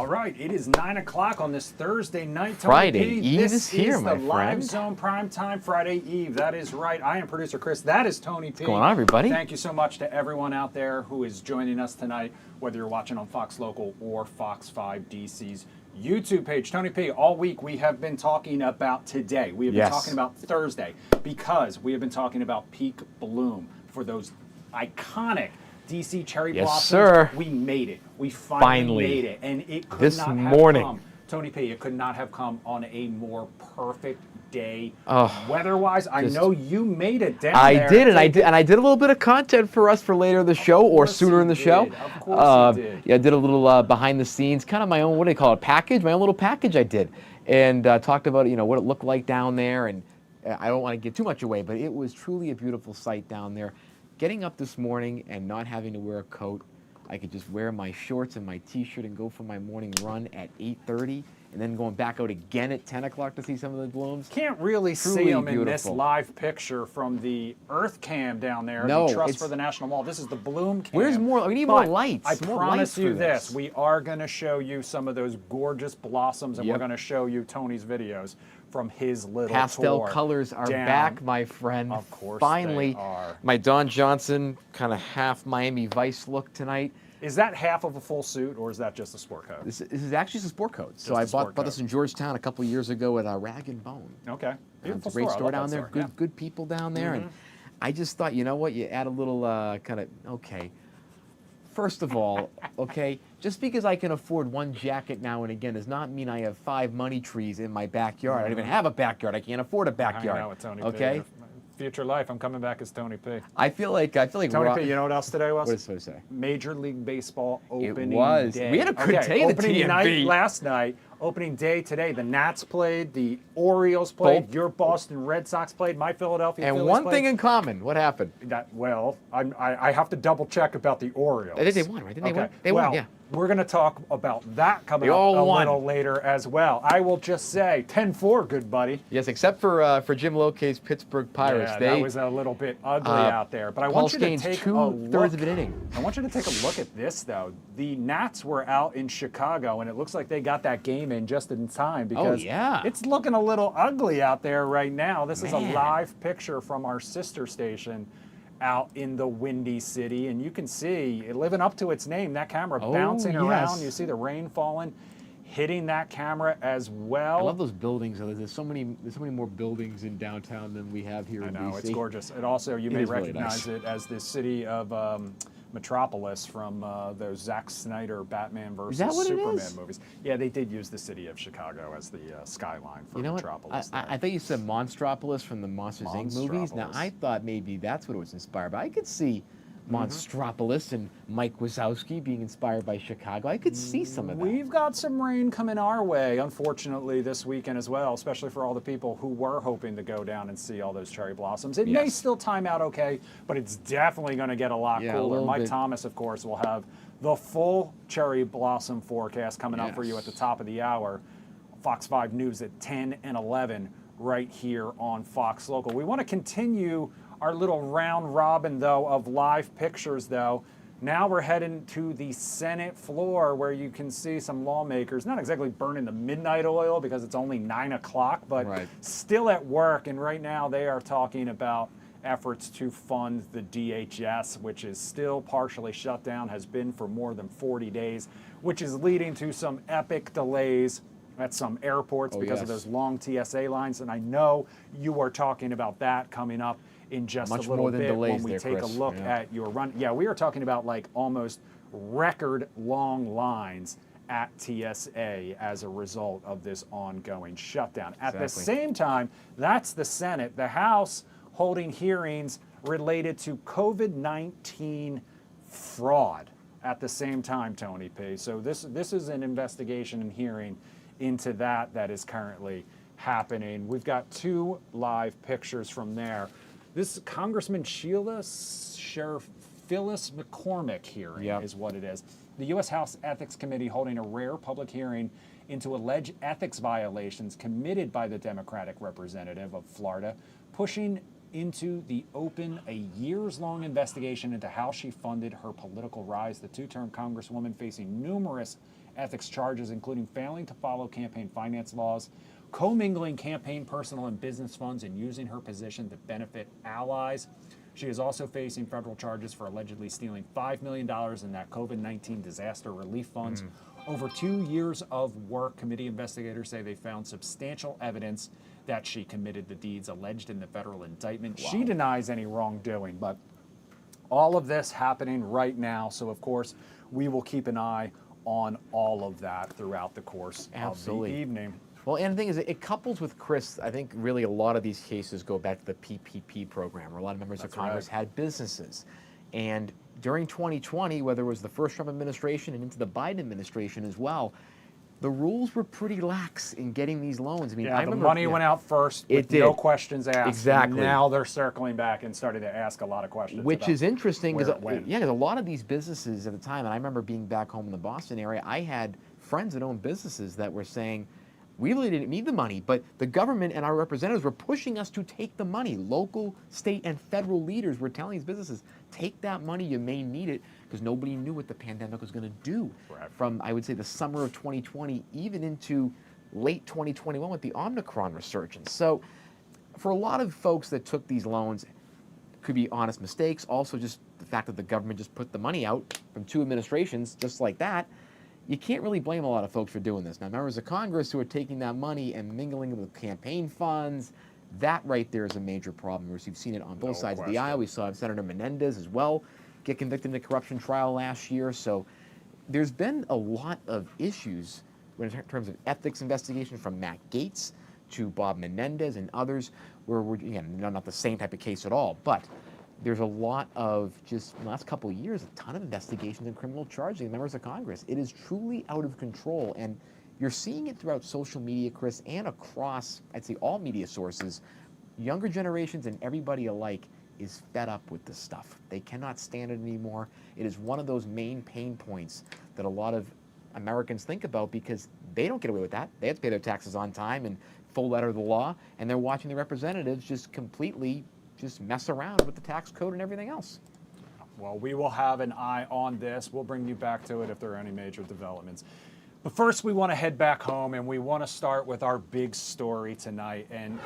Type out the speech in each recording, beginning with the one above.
right, it is 9 o'clock on this Thursday night. Friday Eve is here, my friend. This is the live friend. Zone Primetime Friday Eve. That is right. I am producer Chris. That is Tony P. What's going on, everybody? Thank you so much to everyone out there who is joining us tonight, whether you're watching on Fox Local or Fox 5 DC's YouTube page. Tony P, all week we have been talking about today. We have been talking about Thursday because we have been talking about peak bloom for those iconic DC cherry blossoms. Sir. We made it. We finally made it. And it could This not morning. have come, Tony P, it could not have come on a more perfect day Oh, weather-wise. I know you made it down I there. did, and I did a little bit of content for us for later in the show or sooner in the show. Of course you did. Yeah, I did a little behind the scenes, kind of my own, what do you call it, package? My own little package I did. And talked about, what it looked like down there. And I don't want to give too much away, but it was truly a beautiful sight down there. Getting up this morning and not having to wear a coat, I could just wear my shorts and my t-shirt and go for my morning run at 8:30, and then going back out again at 10 o'clock to see some of the blooms. Can't really Truly see them in this beautiful. live picture from the Earth Cam down there, No, the Trust it's- for the National Mall. This is the Bloom Cam. Where's more? We need But more lights. I More promise lights you for this. We are going to show you some of those gorgeous blossoms, and we're Yep. going to show you Tony's videos from his little Pastel tour colors are down. back, my friend. Of course Finally, they are. my Don Johnson kind of half Miami Vice look tonight. Is that half of a full suit, or is that just a sport coat? This is actually a sport coat. So Just I a sport bought this coat. in Georgetown a couple years ago at Rag and Bone. Okay. It's Beautiful a great I store love down that there. store, Good people down there. And I just thought, you know what? You add a little kind of, okay. First of all, okay, just because I can afford one jacket now and again does not mean I have 5 money trees in my backyard. I don't even have a backyard. I can't afford a backyard. I know with Tony okay? P. Future life, I'm coming back as Tony P. I feel like Tony P, you know what else today was? What is it supposed to say? Major League Baseball opening was. day. We had a good day in the opening TMB. night last night, opening day today. The Nats played, the Orioles played, Both. your Boston Red Sox played, my Philadelphia And Phillies one played. thing in common, what happened? I have to double check about the Orioles. I think they won, right? Didn't they win? They well, won, yeah. We're going to talk about that coming They up all a won. little later as well. I will just say 10-4, good buddy. Yes, except for Jim Loke's Pittsburgh Pirates. Yeah, they, that was a little bit ugly out there. But I Paul want you to Skeens, take a 2/3 look. of an inning. I want you to take a look at this, though. The Nats were out in Chicago, and it looks like they got that game in just in time because yeah. it's looking a little ugly out there right now. This is a Man. live picture from our sister station out in the Windy City, and you can see it living up to its name. That camera bouncing around. yes. You see the rain falling, hitting that camera as well. I love those buildings. There's so many more buildings in downtown than we have here I in know, DC. it's gorgeous. It also, you may is really recognize nice. it as the city of Metropolis from those Zack Snyder Batman versus that what it Superman is? movies. Yeah, they did use the city of Chicago as the skyline for You know what? Metropolis. I thought you said Monstropolis from the Monsters Inc. movies. Now, Monstropolis. I thought maybe that's what it was inspired by. I could see Monstropolis and Mike Wazowski being inspired by Chicago. I could see some of that. We've got some rain coming our way, unfortunately, this weekend as well, especially for all the people who were hoping to go down and see all those cherry blossoms. It may Yes. still time out okay, but it's definitely going to get a lot Yeah, a cooler. little Mike bit. Thomas, of course, will have the full cherry blossom forecast coming up for you at the Yes. top of the hour. Fox 5 News at 10 and 11 right here on Fox Local. We want to continue our little round robin, though, of live pictures, though. Now we're heading to the Senate floor where you can see some lawmakers, not exactly burning the midnight oil because it's only 9 o'clock, but Right. still at work. And right now they are talking about efforts to fund the DHS, which is still partially shut down, has been for more than 40 days, which is leading to some epic delays at some airports because of yes. those long TSA lines. And I know you are talking about that coming up in just Much a little more than bit delays when we there, take Chris. a look Yeah. at your run. Yeah, we are talking about like almost record long lines at TSA as a result of this ongoing shutdown. At the Exactly. same time, that's the Senate. The House holding hearings related to COVID-19 fraud at the same time, Tony P. So this is an investigation and hearing into that is currently happening. We've got 2 live pictures from there. This is Congressman Sheila Sheriff Phyllis McCormick hearing is what it is. The U.S. House Ethics Committee holding a rare public hearing into alleged ethics violations committed by the Democratic representative of Florida, pushing into the open a years-long investigation into how she funded her political rise. The 2-term Congresswoman facing numerous ethics charges, including failing to follow campaign finance laws, commingling campaign personal and business funds, and using her position to benefit allies. She is also facing federal charges for allegedly stealing $5 million in that COVID-19 disaster relief funds. Over 2 years of work, committee investigators say they found substantial evidence that she committed the deeds alleged in the federal indictment. Wow. She denies any wrongdoing, but all of this happening right now. So, of course, we will keep an eye on all of that throughout the course of the evening. Well, and the thing is, it couples with Chris. I think really a lot of these cases go back to the PPP program, where a lot of members of Congress had businesses. And during 2020, whether it was the first Trump administration and into the Biden administration as well, the rules were pretty lax in getting these loans. I mean, I remember, the money went out first with no questions asked. Exactly. Now they're circling back and starting to ask a lot of questions. Which is interesting because because a lot of these businesses at the time, and I remember being back home in the Boston area, I had friends that owned businesses that were saying, we really didn't need the money, but the government and our representatives were pushing us to take the money. Local, state, and federal leaders were telling these businesses, take that money, you may need it, because nobody knew what the pandemic was going to do. From, I would say, the summer of 2020, even into late 2021 with the Omicron resurgence. So for a lot of folks that took these loans, could be honest mistakes, also just the fact that the government just put the money out from 2 administrations just like that. You can't really blame a lot of folks for doing this. Now, members of Congress who are taking that money and mingling it with campaign funds, that right there is a major problem. We've seen it on both sides of the aisle. We saw Senator Menendez as well get convicted in a corruption trial last year. So there's been a lot of issues in terms of ethics investigation, from Matt Gaetz to Bob Menendez and others, where we're, again, not the same type of case at all, but there's a lot of, just in the last couple of years, a ton of investigations and criminal charges of members of Congress. It is truly out of control, and you're seeing it throughout social media, Chris, and across, I'd say, all media sources. Younger generations and everybody alike is fed up with this stuff. They cannot stand it anymore. It is one of those main pain points that a lot of Americans think about, because they don't get away with that. They have to pay their taxes on time and full letter of the law, and they're watching the representatives just completely just mess around with the tax code and everything else. Well, we will have an eye on this. We'll bring you back to it if there are any major developments. But first, we want to head back home, and we want to start with our big story tonight. And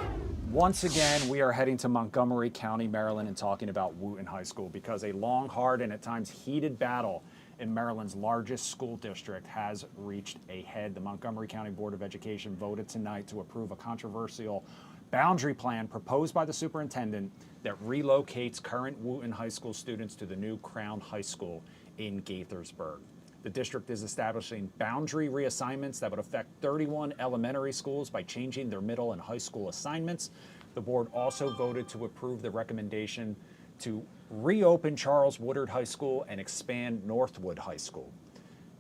once again, we are heading to Montgomery County, Maryland, and talking about Wootton High School, because a long, hard, and at times heated battle in Maryland's largest school district has reached a head. The Montgomery County Board of Education voted tonight to approve a controversial boundary plan proposed by the superintendent that relocates current Wootton High School students to the new Crown High School in Gaithersburg. The district is establishing boundary reassignments that would affect 31 elementary schools by changing their middle and high school assignments. The board also voted to approve the recommendation to reopen Charles Woodard High School and expand Northwood High School.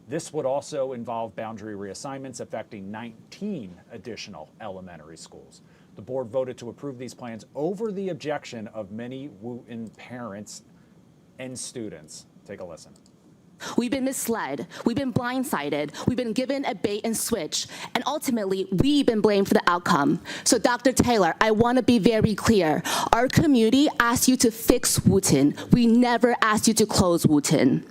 This would also involve boundary reassignments affecting 19 additional elementary schools. The board voted to approve these plans over the objection of many Wootton parents and students. Take a listen. We've been misled, we've been blindsided, we've been given a bait and switch, and ultimately, we've been blamed for the outcome. So Dr. Taylor, I want to be very clear. Our community asked you to fix Wootton. We never asked you to close Wootton.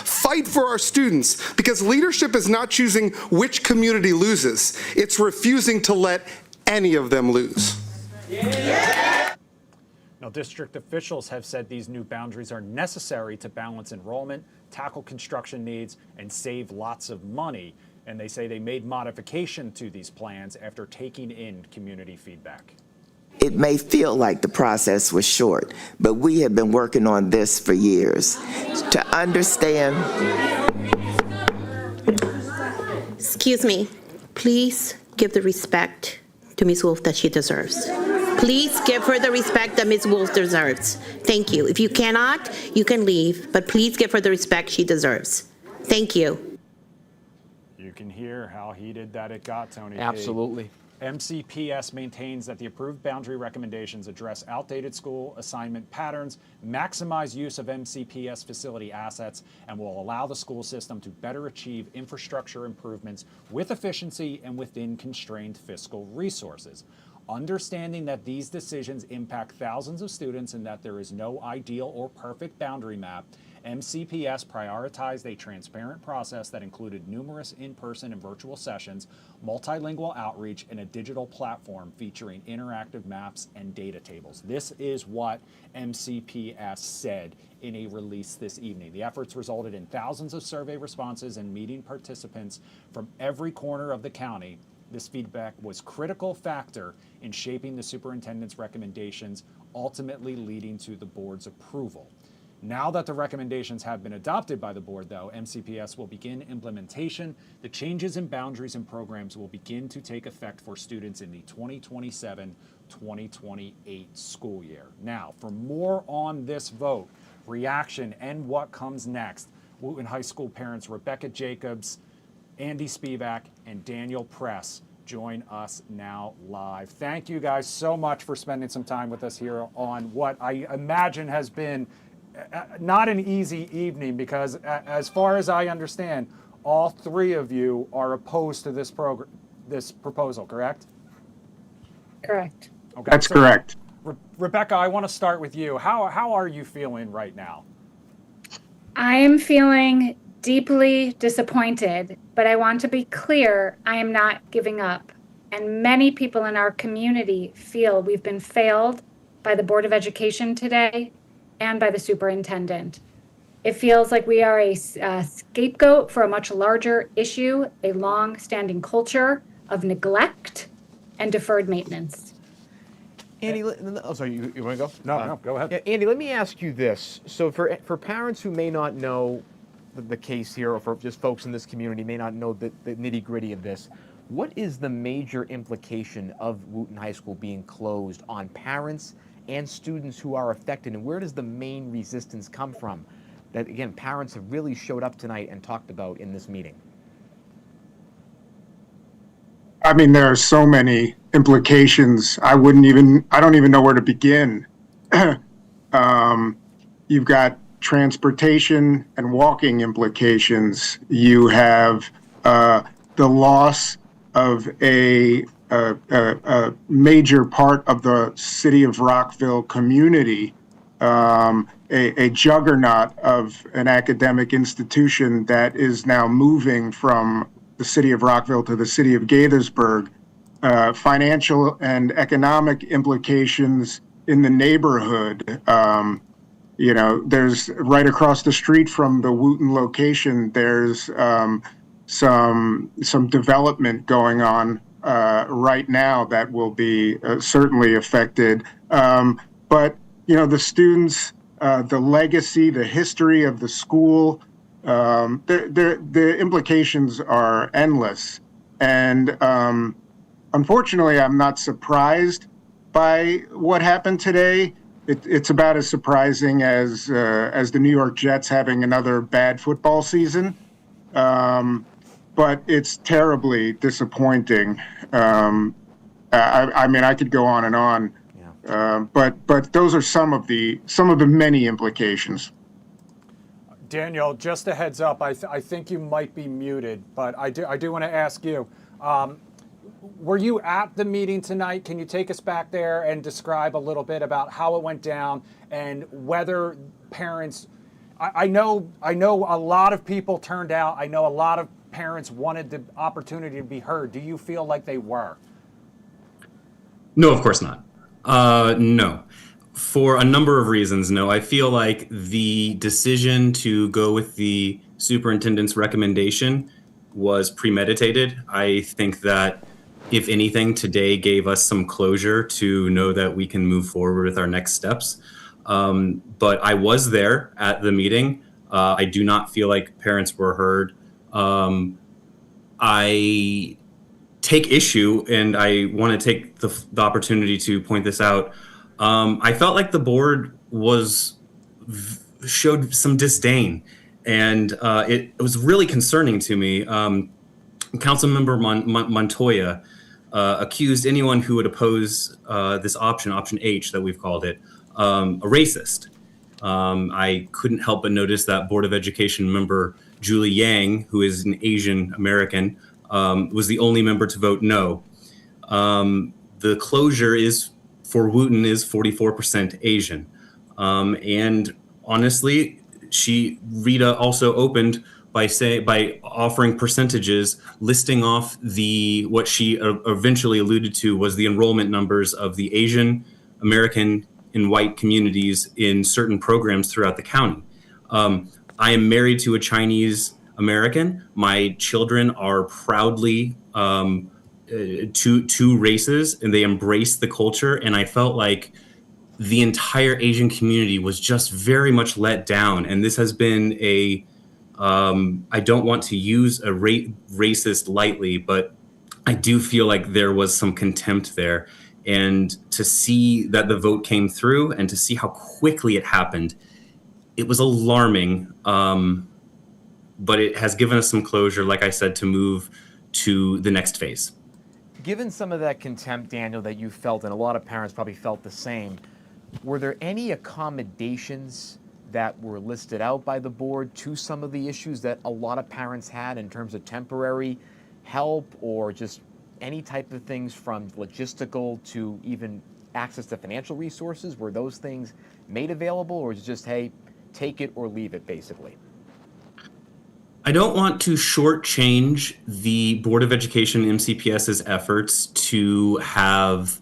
Fight for our students, because leadership is not choosing which community loses. It's refusing to let any of them lose. Now, district officials have said these new boundaries are necessary to balance enrollment, tackle construction needs, and save lots of money. And they say they made modification to these plans after taking in community feedback. It may feel like the process was short, but we have been working on this for years. To understand. Excuse me, please give the respect to Ms. Wolf that she deserves. Please give her the respect that Ms. Wolf deserves. Thank you. If you cannot, you can leave, but please give her the respect she deserves. Thank you. You can hear how heated that it got, Tony. Absolutely. MCPS maintains that the approved boundary recommendations address outdated school assignment patterns, maximize use of MCPS facility assets, and will allow the school system to better achieve infrastructure improvements with efficiency and within constrained fiscal resources. Understanding that these decisions impact thousands of students and that there is no ideal or perfect boundary map, MCPS prioritized a transparent process that included numerous in-person and virtual sessions, multilingual outreach, and a digital platform featuring interactive maps and data tables. This is what MCPS said in a release this evening. The efforts resulted in thousands of survey responses and meeting participants from every corner of the county. This feedback was a critical factor in shaping the superintendent's recommendations, ultimately leading to the board's approval. Now that the recommendations have been adopted by the board, though, MCPS will begin implementation. The changes in boundaries and programs will begin to take effect for students in the 2027-2028 school year. Now, for more on this vote, reaction, and what comes next, Wootton High School parents Rebecca Jacobs, Andy Spivak, and Daniel Press join us now live. Thank you guys so much for spending some time with us here on what I imagine has been not an easy evening, because as far as I understand, all three of you are opposed to this proposal, correct? Correct. Okay, That's correct. Rebecca, I want to start with you. How are you feeling right now? I am feeling deeply disappointed, but I want to be clear, I am not giving up. And many people in our community feel we've been failed by the Board of Education today and by the superintendent. It feels like we are a scapegoat for a much larger issue, a long-standing culture of neglect and deferred maintenance. Andy, sorry, you want to go? No, go ahead. Yeah, Andy, let me ask you this. So for parents who may not know the case here, or for just folks in this community may not know the nitty-gritty of this, what is the major implication of Wootton High School being closed on parents and students who are affected, and where does the main resistance come from that, again, parents have really showed up tonight and talked about in this meeting? I mean, there are so many implications. I don't even know where to begin. You've got transportation and walking implications. You have the loss of a major part of the city of Rockville community, a juggernaut of an academic institution that is now moving from the city of Rockville to the city of Gaithersburg, financial and economic implications in the neighborhood. There's right across the street from the Wootton location, there's some development going on right now that will be certainly affected. But, the students, the legacy, the history of the school, the implications are endless. And unfortunately, I'm not surprised by what happened today. It's about as surprising as the New York Jets having another bad football season. But it's terribly disappointing. I mean, I could go on and on. Yeah. But those are some of the many implications. Daniel, just a heads up, I think you might be muted, but I do want to ask you, were you at the meeting tonight? Can you take us back there and describe a little bit about how it went down and whether parents, I know a lot of people turned out. I know a lot of parents wanted the opportunity to be heard. Do you feel like they were? No, of course not. No. For a number of reasons, no. I feel like the decision to go with the superintendent's recommendation was premeditated. I think that, if anything, today gave us some closure to know that we can move forward with our next steps. But I was there at the meeting. I do not feel like parents were heard. I take issue, and I want to take the opportunity to point this out. I felt like the board showed some disdain, and it was really concerning to me. Councilmember Montoya accused anyone who would oppose this option H that we've called it, a racist. I couldn't help but notice that Board of Education member Julie Yang, who is an Asian American, was the only member to vote no. The closure for Wootton is 44% Asian. And honestly, Rita also opened by offering percentages, listing off what she eventually alluded to was the enrollment numbers of the Asian American and white communities in certain programs throughout the county. I am married to a Chinese American. My children are proudly two races, and they embrace the culture. And I felt like the entire Asian community was just very much let down. And this has been I don't want to use a racist lightly, but I do feel like there was some contempt there. And to see that the vote came through and to see how quickly it happened, it was alarming. But it has given us some closure, like I said, to move to the next phase. Given some of that contempt, Daniel, that you felt, and a lot of parents probably felt the same, were there any accommodations that were listed out by the board to some of the issues that a lot of parents had in terms of temporary help or just any type of things from logistical to even access to financial resources? Were those things made available, or is it just, hey, take it or leave it, basically? I don't want to shortchange the Board of Education MCPS's efforts to have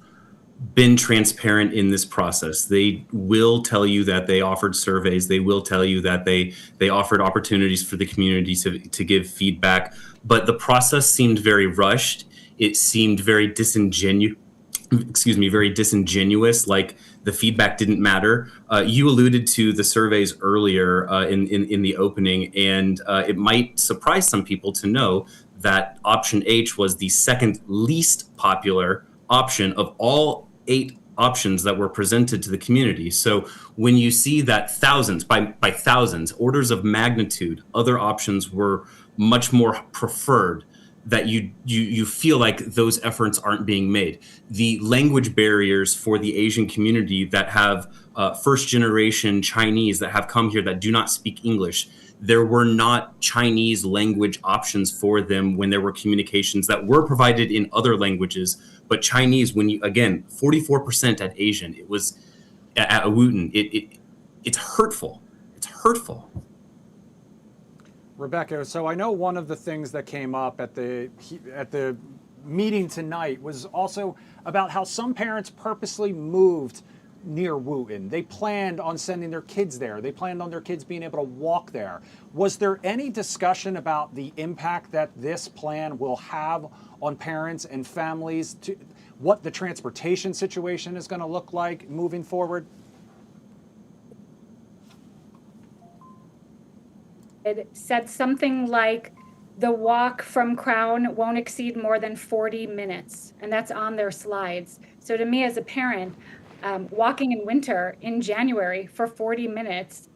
been transparent in this process. They will tell you that they offered surveys. They will tell you that they offered opportunities for the community to give feedback. But the process seemed very rushed. It seemed very disingenuous, like the feedback didn't matter. You alluded to the surveys earlier in the opening, and it might surprise some people to know that option H was the second least popular option of all 8 options that were presented to the community. So when you see that thousands, by thousands, orders of magnitude, other options were much more preferred, that you feel like those efforts aren't being made. The language barriers for the Asian community that have first generation Chinese that have come here that do not speak English, there were not Chinese language options for them when there were communications that were provided in other languages. But Chinese, when you, again, 44% at Asian, it was at Wooten. It's hurtful. It's hurtful. Rebecca, so I know one of the things that came up at the meeting tonight was also about how some parents purposely moved near Wooten. They planned on sending their kids there. They planned on their kids being able to walk there. Was there any discussion about the impact that this plan will have on parents and families, to what the transportation situation is going to look like moving forward? It said something like the walk from Crown won't exceed more than 40 minutes, and that's on their slides. So to me as a parent, walking in winter in January for 40 minutes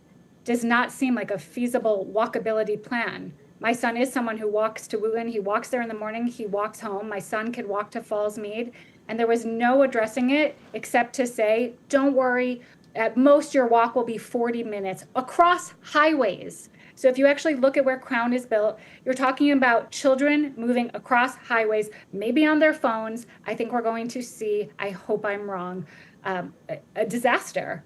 does not seem like a feasible walkability plan. My son is someone who walks to Wooten. He walks there in the morning, he walks home. My son could walk to Falls Mead, and there was no addressing it except to say, don't worry, at most your walk will be 40 minutes across highways. So if you actually look at where Crown is built, you're talking about children moving across highways, maybe on their phones. I think we're going to see, I hope I'm wrong, a disaster.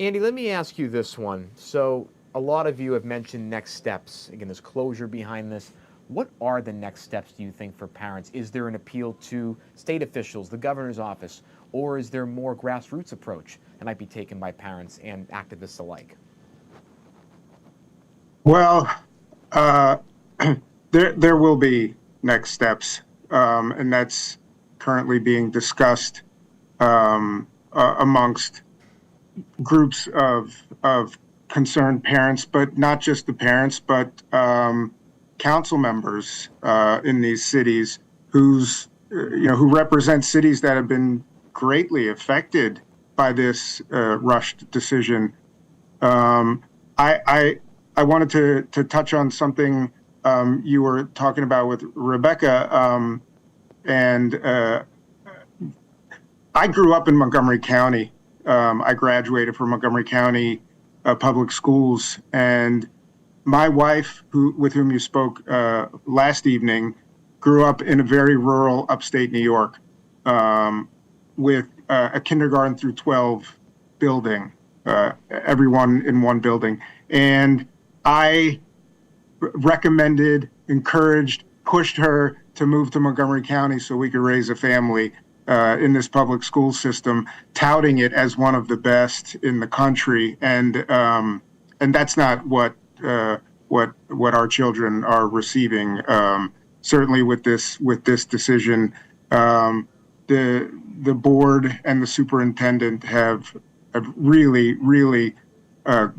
Andy, let me ask you this one. So a lot of you have mentioned next steps. Again, there's closure behind this. What are the next steps, do you think, for parents? Is there an appeal to state officials, the governor's office, or is there more grassroots approach that might be taken by parents and activists alike? Well, there will be next steps, and that's currently being discussed amongst groups of concerned parents, but not just the parents, but council members in these cities who represent cities that have been greatly affected by this rushed decision. I wanted to touch on something you were talking about with Rebecca, and I grew up in Montgomery County. I graduated from Montgomery County Public Schools, and my wife, with whom you spoke last evening, grew up in a very rural upstate New York with a kindergarten through 12 building. everyone in one building. And I recommended, encouraged, pushed her to move to Montgomery County so we could raise a family in this public school system, touting it as one of the best in the country. And that's not what our children are receiving. Certainly with this decision, the board and the superintendent have really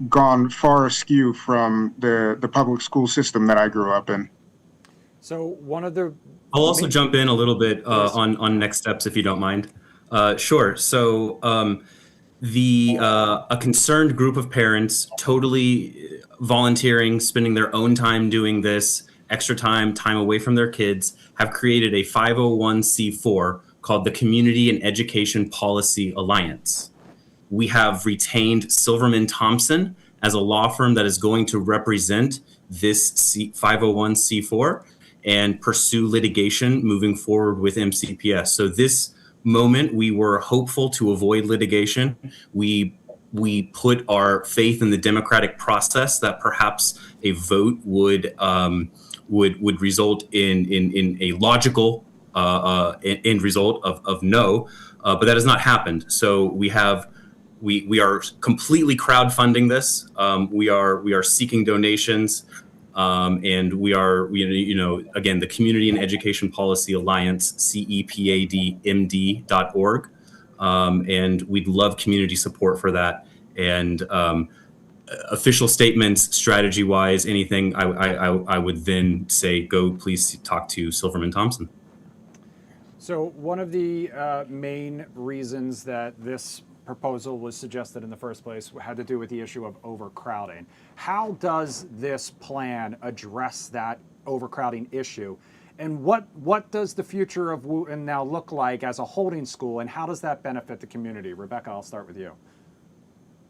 gone far askew from the public school system that I grew up in. So one of the I'll also jump in a little bit on next steps, if you don't mind. Sure. So a concerned group of parents totally volunteering, spending their own time doing this, extra time away from their kids, have created a 501c4 called the Community and Education Policy Alliance. We have retained Silverman Thompson as a law firm that is going to represent this 501c4 and pursue litigation moving forward with MCPS. So this moment, we were hopeful to avoid litigation. We put our faith in the democratic process that perhaps a vote would result in a logical end result of no, but that has not happened. So we are completely crowdfunding this. We are seeking donations. And we are, again, the Community and Education Policy Alliance, CEPADMD.org. And we'd love community support for that. And official statements, strategy-wise, anything, I would then say, go please talk to Silverman Thompson. So one of the main reasons that this proposal was suggested in the first place had to do with the issue of overcrowding. How does this plan address that overcrowding issue? And what does the future of Wooten now look like as a holding school, and how does that benefit the community? Rebecca, I'll start with you.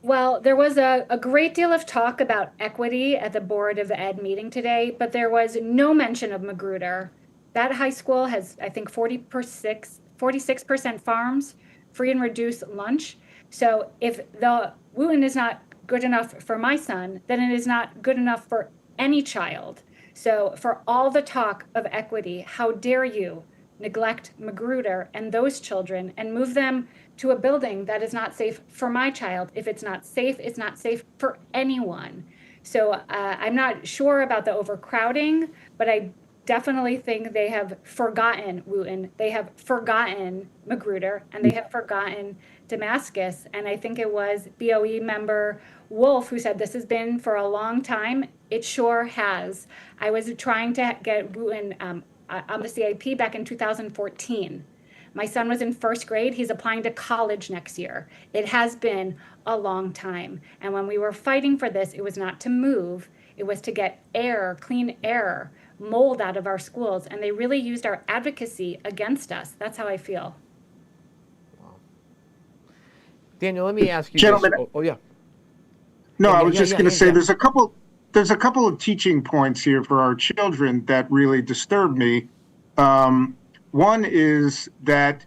Well, there was a great deal of talk about equity at the Board of Ed meeting today, but there was no mention of Magruder. That high school has, I think, 46% farms, free and reduced lunch. So if the Wooten is not good enough for my son, then it is not good enough for any child. So for all the talk of equity, how dare you neglect Magruder and those children and move them to a building that is not safe for my child? If it's not safe, it's not safe for anyone. So I'm not sure about the overcrowding, but I definitely think they have forgotten Wooten. They have forgotten Magruder, and they have forgotten Damascus. And I think it was BOE member Wolf who said this has been for a long time. It sure has. I was trying to get Wooten on the CIP back in 2014. My son was in first grade. He's applying to college next year. It has been a long time. And when we were fighting for this, it was not to move. It was to get air, clean air, mold out of our schools. And they really used our advocacy against us. That's how I feel. Wow. Daniel, let me ask you Gentlemen, this. Oh, yeah. No, Yeah, I was yeah, just yeah, going to yeah, say yeah. there's a couple of teaching points here for our children that really disturb me. One is that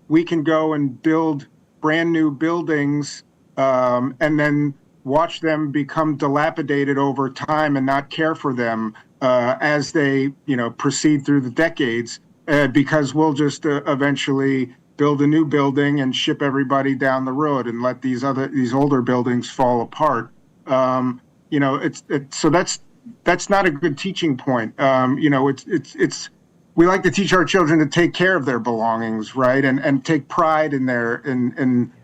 we can go and build brand new buildings and then watch them become dilapidated over time and not care for them as they, proceed through the decades, because we'll just eventually build a new building and ship everybody down the road and let these older buildings fall apart. So that's not a good teaching point. We like to teach our children to take care of their belongings, right, and take pride in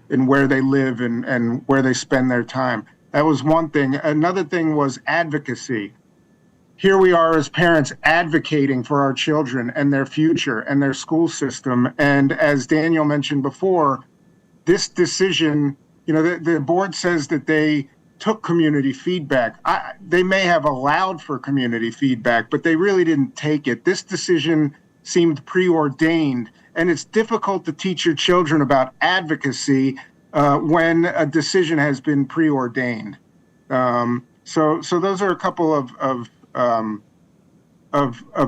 in where they live and where they spend their time. That was one thing. Another thing was advocacy. Here we are as parents advocating for our children and their future and their school system. And as Daniel mentioned before, this decision, the board says that they took community feedback. They may have allowed for community feedback, but they really didn't take it. This decision seemed preordained, and it's difficult to teach your children about advocacy when a decision has been preordained. So those are a couple of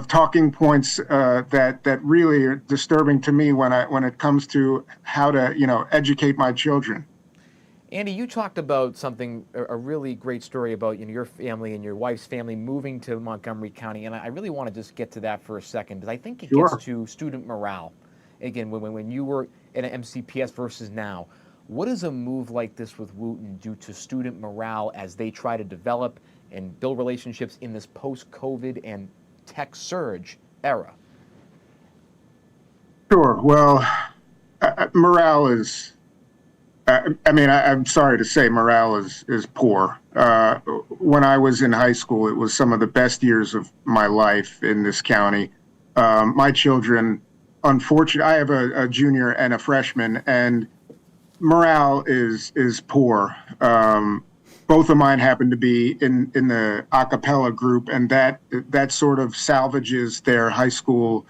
talking points that really are disturbing to me when it comes to how to educate my children. Andy, you talked about something, a really great story about your family and your wife's family moving to Montgomery County, and I really want to just get to that for a second, because I think it Sure. gets to student morale. Again, when you were in an MCPS versus now, what does a move like this with Wooten do to student morale as they try to develop and build relationships in this post-COVID and tech surge era? Sure. Well, morale is, I'm sorry to say morale is poor. When I was in high school, it was some of the best years of my life in this county. My children, unfortunately, I have a junior and a freshman, and morale is poor. Both of mine happen to be in the a cappella group, and that sort of salvages their high school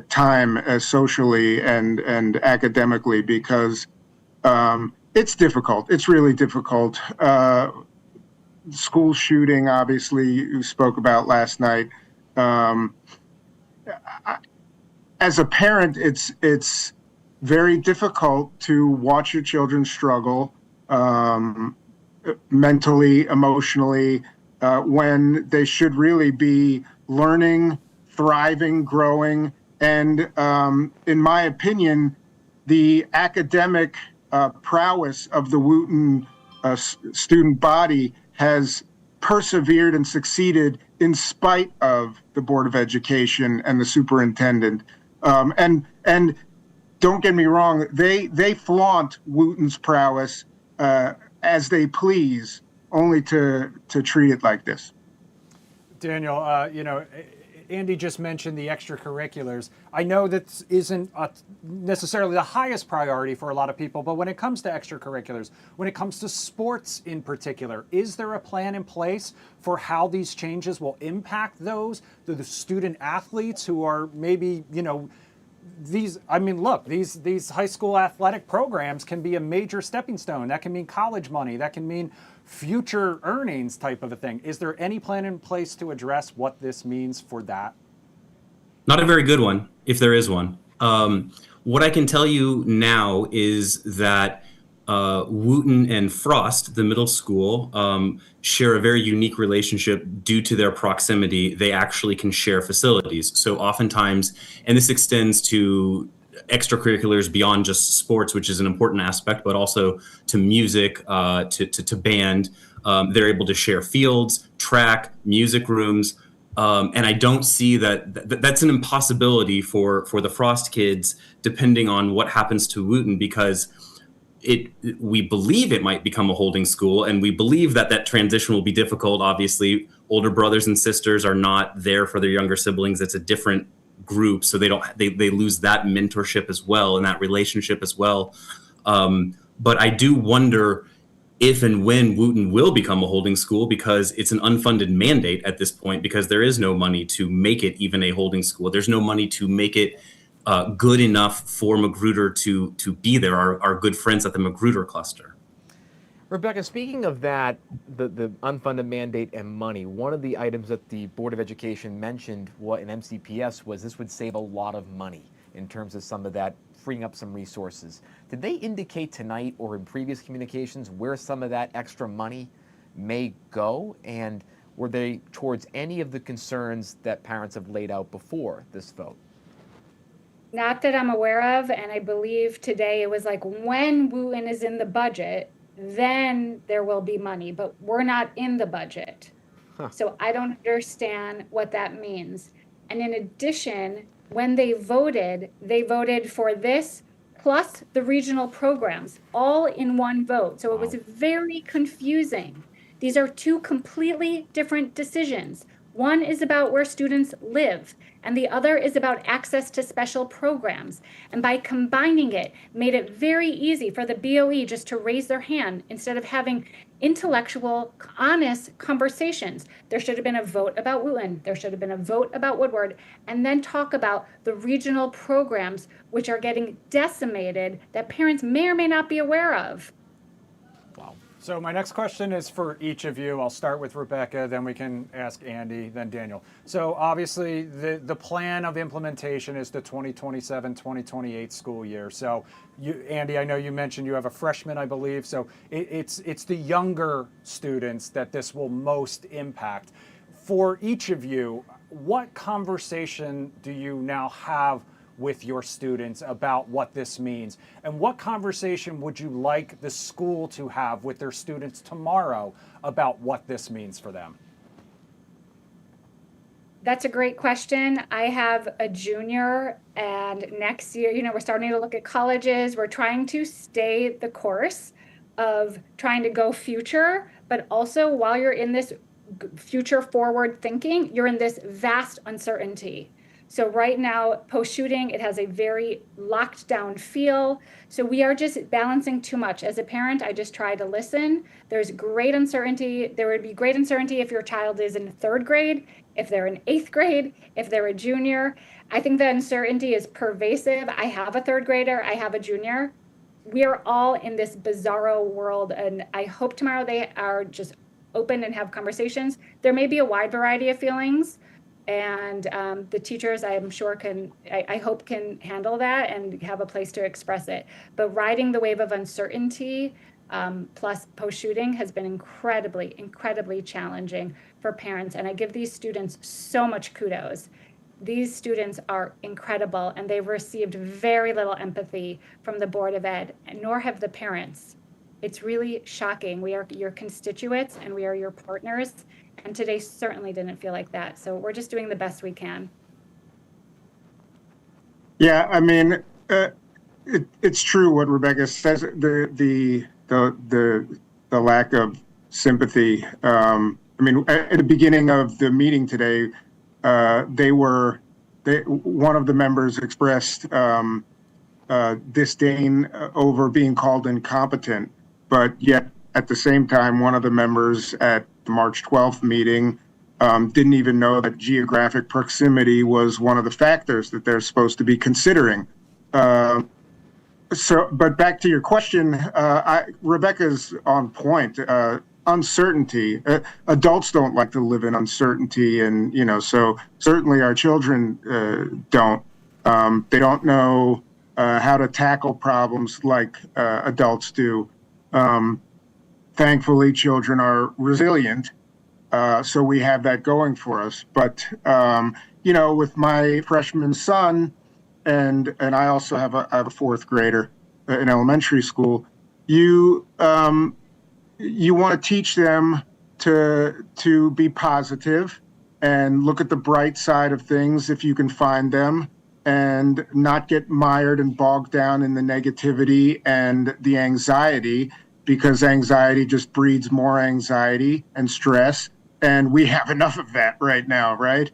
time socially and academically, because it's difficult. It's really difficult. School shooting, obviously, you spoke about last night. As a parent, it's very difficult to watch your children struggle mentally, emotionally, when they should really be learning, thriving, growing. And in my opinion, the academic prowess of the Wooten student body has persevered and succeeded in spite of the Board of Education and the superintendent. And don't get me wrong, they flaunt Wooten's prowess as they please, only to treat it like this. Daniel, Andy just mentioned the extracurriculars. I know that isn't necessarily the highest priority for a lot of people, but when it comes to extracurriculars, when it comes to sports in particular, is there a plan in place for how these changes will impact the student athletes who are maybe, these high school athletic programs can be a major stepping stone. That can mean college money. That can mean future earnings type of a thing. Is there any plan in place to address what this means for that? Not a very good one, if there is one. What I can tell you now is that Wooten and Frost, the middle school, share a very unique relationship due to their proximity. They actually can share facilities. So oftentimes, and this extends to extracurriculars beyond just sports, which is an important aspect, but also to music, to band. They're able to share fields, track, music rooms. And I don't see that's an impossibility for the Frost kids, depending on what happens to Wooten, because we believe it might become a holding school, and we believe that transition will be difficult. Obviously, older brothers and sisters are not there for their younger siblings. It's a different group, so they lose that mentorship as well and that relationship as well. But I do wonder if and when Wooten will become a holding school, because it's an unfunded mandate at this point, because there is no money to make it even a holding school. There's no money to make it good enough for Magruder to be there, our good friends at the Magruder cluster. Rebecca, speaking of that, the unfunded mandate and money, one of the items that the Board of Education mentioned in MCPS was this would save a lot of money in terms of some of that, freeing up some resources. Did they indicate tonight or in previous communications where some of that extra money may go? And were they towards any of the concerns that parents have laid out before this vote? Not that I'm aware of, and I believe today it was like when Wooten is in the budget, then there will be money, but we're not in the budget. So I don't understand what that means. And in addition, when they voted for this plus the regional programs all in one vote. So it was very confusing. These are two completely different decisions. One is about where students live, and the other is about access to special programs. And by combining it, made it very easy for the BOE just to raise their hand instead of having intellectual, honest conversations. There should have been a vote about Wooten. There should have been a vote about Woodward, and then talk about the regional programs which are getting decimated that parents may or may not be aware of. Wow. So my next question is for each of you. I'll start with Rebecca, then we can ask Andy, then Daniel. So obviously the plan of implementation is the 2027-2028 school year. So you, Andy, I know you mentioned you have a freshman, I believe. So it's the younger students that this will most impact. For each of you, what conversation do you now have with your students about what this means? And what conversation would you like the school to have with their students tomorrow about what this means for them? That's a great question. I have a junior, and next year, we're starting to look at colleges. We're trying to stay the course of trying to go future, but also while you're in this future forward thinking, you're in this vast uncertainty. So right now, post-shooting, it has a very locked down feel. So we are just balancing too much. As a parent, I just try to listen. There's great uncertainty. There would be great uncertainty if your child is in 3rd grade, if they're in 8th grade, if they're a junior. I think the uncertainty is pervasive. I have a 3rd grader, I have a junior. We are all in this bizarro world, and I hope tomorrow they are just open and have conversations. There may be a wide variety of feelings, and the teachers, I am sure, I hope can handle that and have a place to express it. But riding the wave of uncertainty plus post-shooting has been incredibly, incredibly challenging for parents. And I give these students so much kudos. These students are incredible, and they've received very little empathy from the Board of Ed, nor have the parents. It's really shocking. We are your constituents and we are your partners. And today certainly didn't feel like that. So we're just doing the best we can. Yeah, I mean, it's true what Rebecca says. The lack of sympathy. I mean, at the beginning of the meeting today, one of the members expressed disdain over being called incompetent, but yet at the same time, one of the members at the March 12th meeting didn't even know that geographic proximity was one of the factors that they're supposed to be considering. But back to your question, Rebecca's on point. Uncertainty. Adults don't like to live in uncertainty, and so certainly our children don't. They don't know how to tackle problems like adults do. Thankfully, children are resilient, so we have that going for us. But with my freshman son, and I also have a 4th grader in elementary school, you want to teach them to be positive and look at the bright side of things if you can find them, and not get mired and bogged down in the negativity and the anxiety, because anxiety just breeds more anxiety and stress, and we have enough of that right now, right?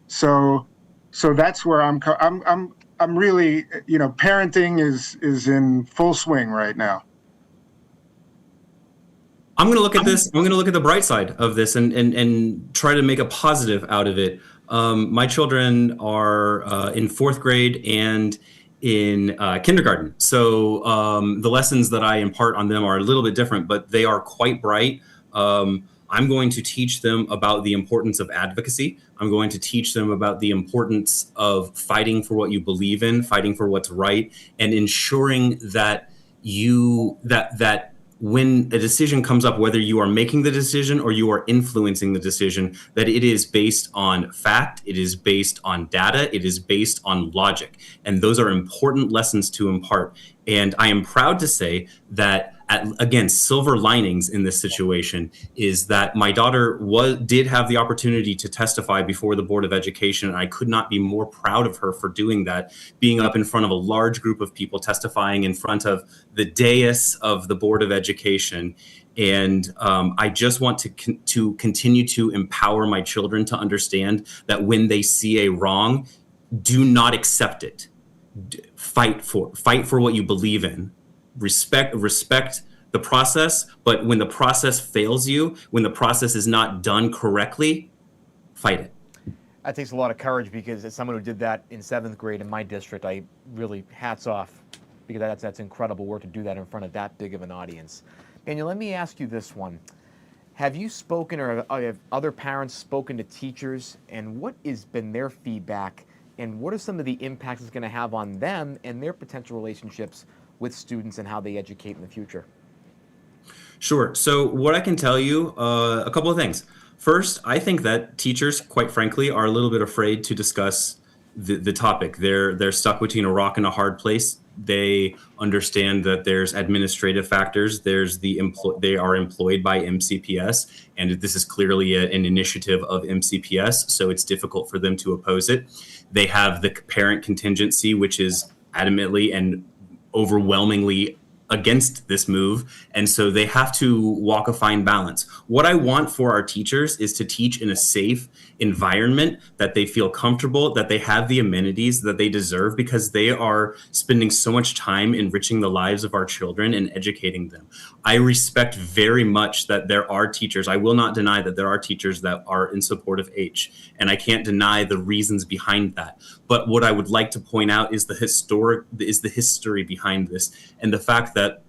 So that's where I'm really, parenting is in full swing right now. I'm going to look at this. I'm going to look at the bright side of this and try to make a positive out of it. My children are in 4th grade and in kindergarten. So the lessons that I impart on them are a little bit different, but they are quite bright. I'm going to teach them about the importance of advocacy. I'm going to teach them about the importance of fighting for what you believe in, fighting for what's right, and ensuring that that when a decision comes up, whether you are making the decision or you are influencing the decision, that it is based on fact, it is based on data, it is based on logic. And those are important lessons to impart. And I am proud to say that, again, silver linings in this situation is that my daughter did have the opportunity to testify before the Board of Education, and I could not be more proud of her for doing that, being up in front of a large group of people, testifying in front of the dais of the Board of Education. And I just want to continue to empower my children to understand that when they see a wrong, do not accept it. Fight for what you believe in. Respect the process, but when the process fails you, when the process is not done correctly, fight it. That takes a lot of courage, because as someone who did that in 7th grade in my district, I really hats off, because that's incredible work to do that in front of that big of an audience. Daniel, let me ask you this one. Have you spoken, or have other parents spoken to teachers, and what has been their feedback, and what are some of the impacts it's going to have on them and their potential relationships with students and how they educate in the future? Sure. So what I can tell you, a couple of things. First, I think that teachers, quite frankly, are a little bit afraid to discuss the topic. They're stuck between a rock and a hard place. They understand that there's administrative factors. There's they are employed by MCPS, and this is clearly an initiative of MCPS, so it's difficult for them to oppose it. They have the parent contingency, which is adamantly and overwhelmingly against this move, and so they have to walk a fine balance. What I want for our teachers is to teach in a safe environment, that they feel comfortable, that they have the amenities that they deserve, because they are spending so much time enriching the lives of our children and educating them. I respect very much that there are teachers, I will not deny that there are teachers that are in support of H, and I can't deny the reasons behind that. But what I would like to point out is the history behind this, and the fact that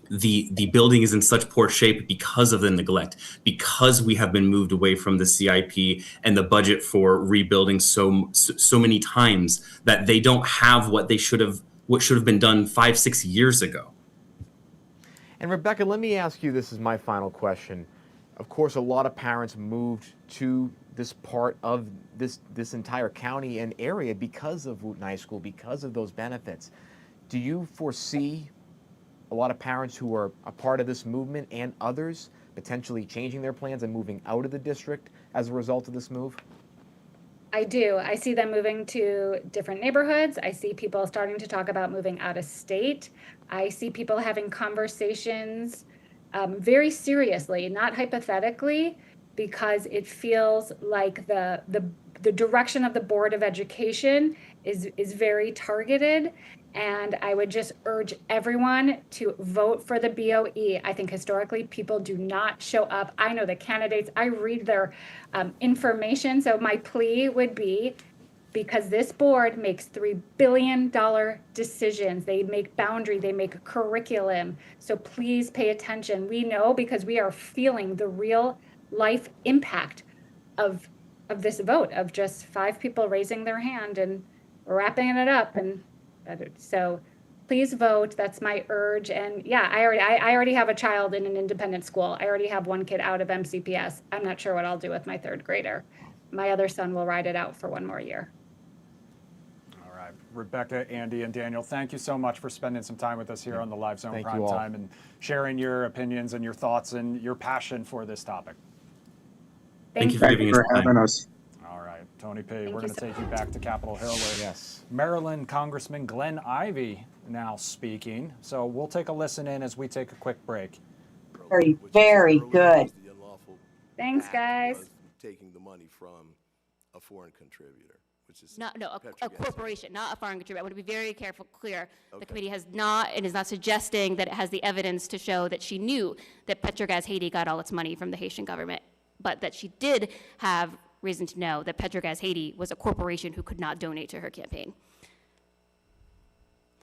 the building is in such poor shape because of the neglect, because we have been moved away from the CIP and the budget for rebuilding so many times, that they don't have what should have been done 5-6 years ago. And Rebecca, let me ask you, this is my final question. Of course, a lot of parents moved to this part of this entire county and area because of Wooten High School, because of those benefits. Do you foresee a lot of parents who are a part of this movement and others potentially changing their plans and moving out of the district as a result of this move? I do. I see them moving to different neighborhoods. I see people starting to talk about moving out of state. I see people having conversations very seriously, not hypothetically, because it feels like the direction of the Board of Education is very targeted. And I would just urge everyone to vote for the BOE. I think historically people do not show up. I know the candidates, I read their information. So my plea would be, because this board makes $3 billion decisions. They make boundary, they make curriculum. So please pay attention. We know, because we are feeling the real life impact of this vote, of just 5 people raising their hand and wrapping it up. And so please vote. That's my urge. And yeah, I already have a child in an independent school. I already have one kid out of MCPS. I'm not sure what I'll do with my 3rd grader. My other son will ride it out for 1 more year. All right, Rebecca, Andy, and Daniel, thank you so much for spending some time with us here on the Live Zone Thank Prime you all. Time and sharing your opinions and your thoughts and your passion for this topic. Thank you for Thank giving you us for time. having us. All right, Tony P., we're you going to so take you back to Capitol Hill, where Yes. Maryland Congressman Glenn Ivey now speaking. So we'll take a listen in as we take a quick break. Very, very good. Thanks, guys. Taking the money from a foreign contributor, which is a corporation, not a foreign contributor. I want to be very careful, clear. Okay. The committee has not, and is not suggesting that it has the evidence to show that she knew that Petrogas Haiti got all its money from the Haitian government, but that she did have reason to know that Petrogas Haiti was a corporation who could not donate to her campaign.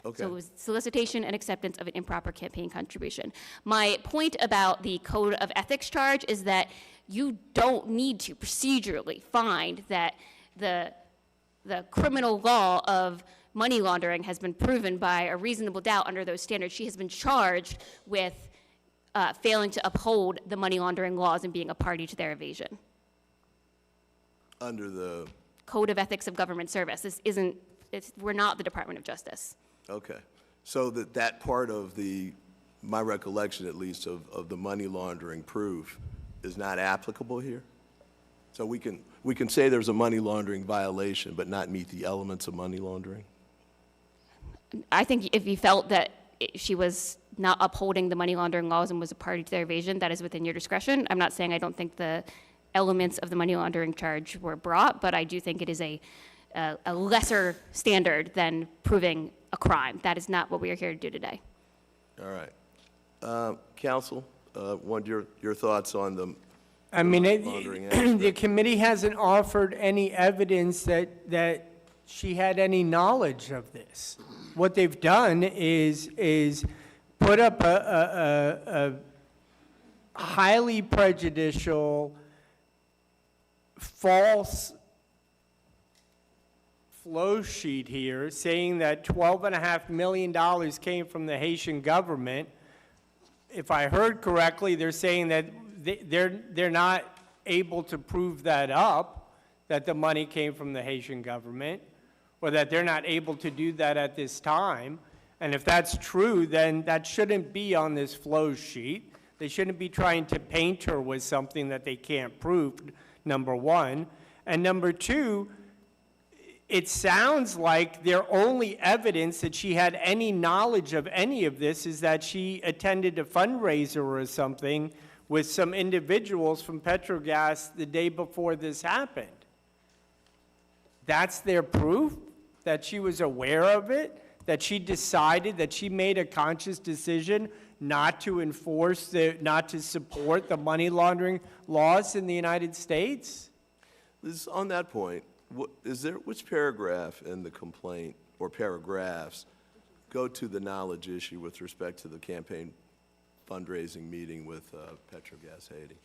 Okay. So it was solicitation and acceptance of an improper campaign contribution. My point about the code of ethics charge is that you don't need to procedurally find that the criminal law of money laundering has been proven by a reasonable doubt under those standards. She has been charged with failing to uphold the money laundering laws and being a party to their evasion. Under the Code of Ethics of Government Service. We're not the Department of Justice. okay, so that part of my recollection at least of the money laundering proof is not applicable here. So we can say there's a money laundering violation, but not meet the elements of money laundering. I think if you felt that she was not upholding the money laundering laws and was a party to their evasion, that is within your discretion. I'm not saying I don't think the elements of the money laundering charge were brought, but I do think it is a lesser standard than proving a crime. That is not what we are here to do today. All right. Counsel, what your thoughts on the I mean, laundering aspect? the committee hasn't offered any evidence that she had any knowledge of this. What they've done is put up a highly prejudicial, false flow sheet here saying that $12.5 million came from the Haitian government. If I heard correctly, they're saying that they're not able to prove that up, that the money came from the Haitian government, or that they're not able to do that at this time. And if that's true, then that shouldn't be on this flow sheet. They shouldn't be trying to paint her with something that they can't prove, number one. And number two, it sounds like their only evidence that she had any knowledge of any of this is that she attended a fundraiser or something with some individuals from Petrogas the day before this happened. That's their proof that she was aware of it, that she decided, that she made a conscious decision not to enforce, not to support the money laundering laws in the United States? On that point, which paragraph in the complaint or paragraphs go to the knowledge issue with respect to the campaign fundraising meeting with Petrogas Haiti?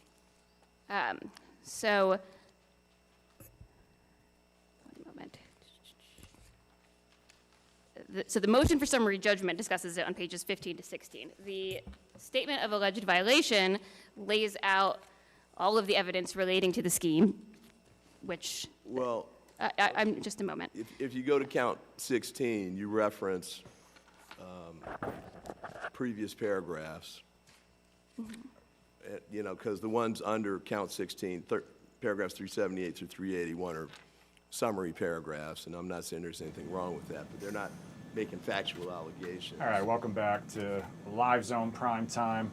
So, one moment. So the motion for summary judgment discusses it on pages 15 to 16. The statement of alleged violation lays out all of the evidence relating to the scheme, which, well, I'm just a moment. If you go to count 16, you reference previous paragraphs. You know, because the ones under count 16, paragraphs 378 through 381 are summary paragraphs, and I'm not saying there's anything wrong with that, but they're not making factual allegations. All right, welcome back to Live Zone Prime Time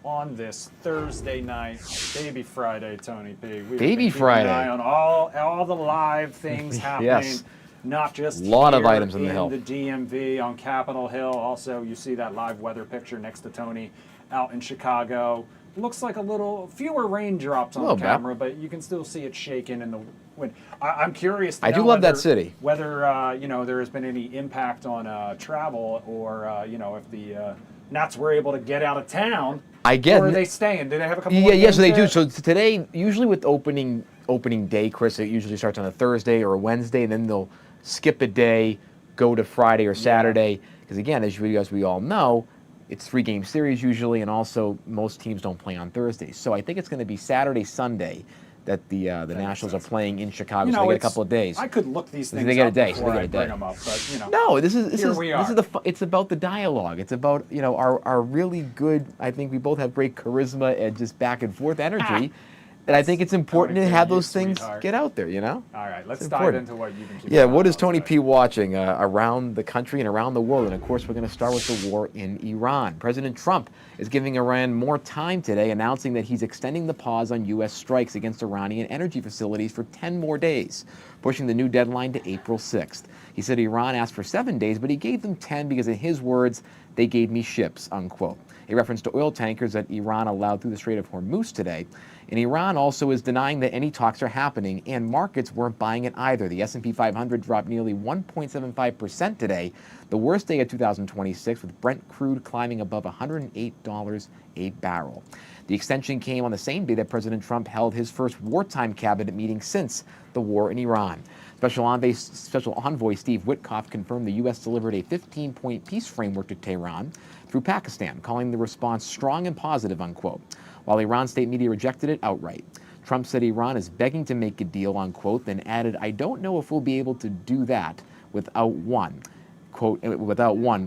on this Thursday night, Baby Friday, Tony P. We've Baby been Friday. keeping an eye on all the live things happening. Yes. Not just Lot of here items in the Hill. the DMV on Capitol Hill. Also, you see that live weather picture next to Tony out in Chicago. Looks like a little fewer raindrops on the camera, but you can still see it shaking in the wind. I'm curious. I do love that city. Whether you know, there has been any impact on travel, or you know, if the Nats were able to get out of town. I get. Or are they staying? Do they have a couple? Yeah, more yes, they games do. there? So today, usually with opening day, Chris, it usually starts on a Thursday or a Wednesday, and then they'll skip a day, go to Friday or Saturday. Because again, as we all know, it's 3-game series usually, and also most teams don't play on Thursdays. So I think it's going to be Saturday, Sunday that the Nationals are playing in Chicago. So they get a couple of days. I could look these things They get a up day. before They get I a day. bring them up, but you know. No, this is It's about the dialogue. It's about, you know, our really good. I think we both have great charisma and just back and forth energy. And I think it's important to have those things get out there, you know? All right, let's It's dive important. into what you've been keeping Yeah, an eye what is on Tony today. P. watching around the country and around the world? And of course, we're going to start with the war in Iran. President Trump is giving Iran more time today, announcing that he's extending the pause on U.S. strikes against Iranian energy facilities for 10 more days, pushing the new deadline to April 6th. He said Iran asked for 7 days, but he gave them 10 because, in his words, they gave me ships, unquote. A reference to oil tankers that Iran allowed through the Strait of Hormuz today. And Iran also is denying that any talks are happening, and markets weren't buying it either. The S&P 500 dropped nearly 1.75% today, the worst day of 2026, with Brent crude climbing above $108 a barrel. The extension came on the same day that President Trump held his first wartime cabinet meeting since the war in Iran. Special Envoy Steve Witkoff confirmed the U.S. delivered a 15-point peace framework to Tehran through Pakistan, calling the response strong and positive, unquote, while Iran state media rejected it outright. Trump said Iran is begging to make a deal, unquote, then added, I don't know if we'll be able to do that without one. Quote,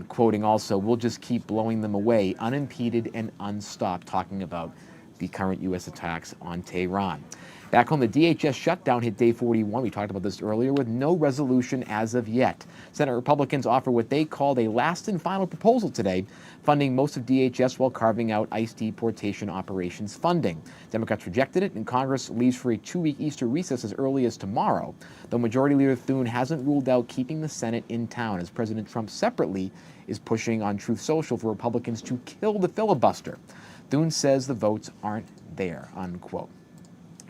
quoting also, we'll just keep blowing them away, unimpeded and unstopped, talking about the current U.S. attacks on Tehran. Back home, the DHS shutdown hit day 41. We talked about this earlier, with no resolution as of yet. Senate Republicans offer what they called a last and final proposal today, funding most of DHS while carving out ICE deportation operations funding. Democrats rejected it, and Congress leaves for a 2-week Easter recess as early as tomorrow, though Majority Leader Thune hasn't ruled out keeping the Senate in town, as President Trump separately is pushing on Truth Social for Republicans to kill the filibuster. Thune says the votes aren't there, unquote.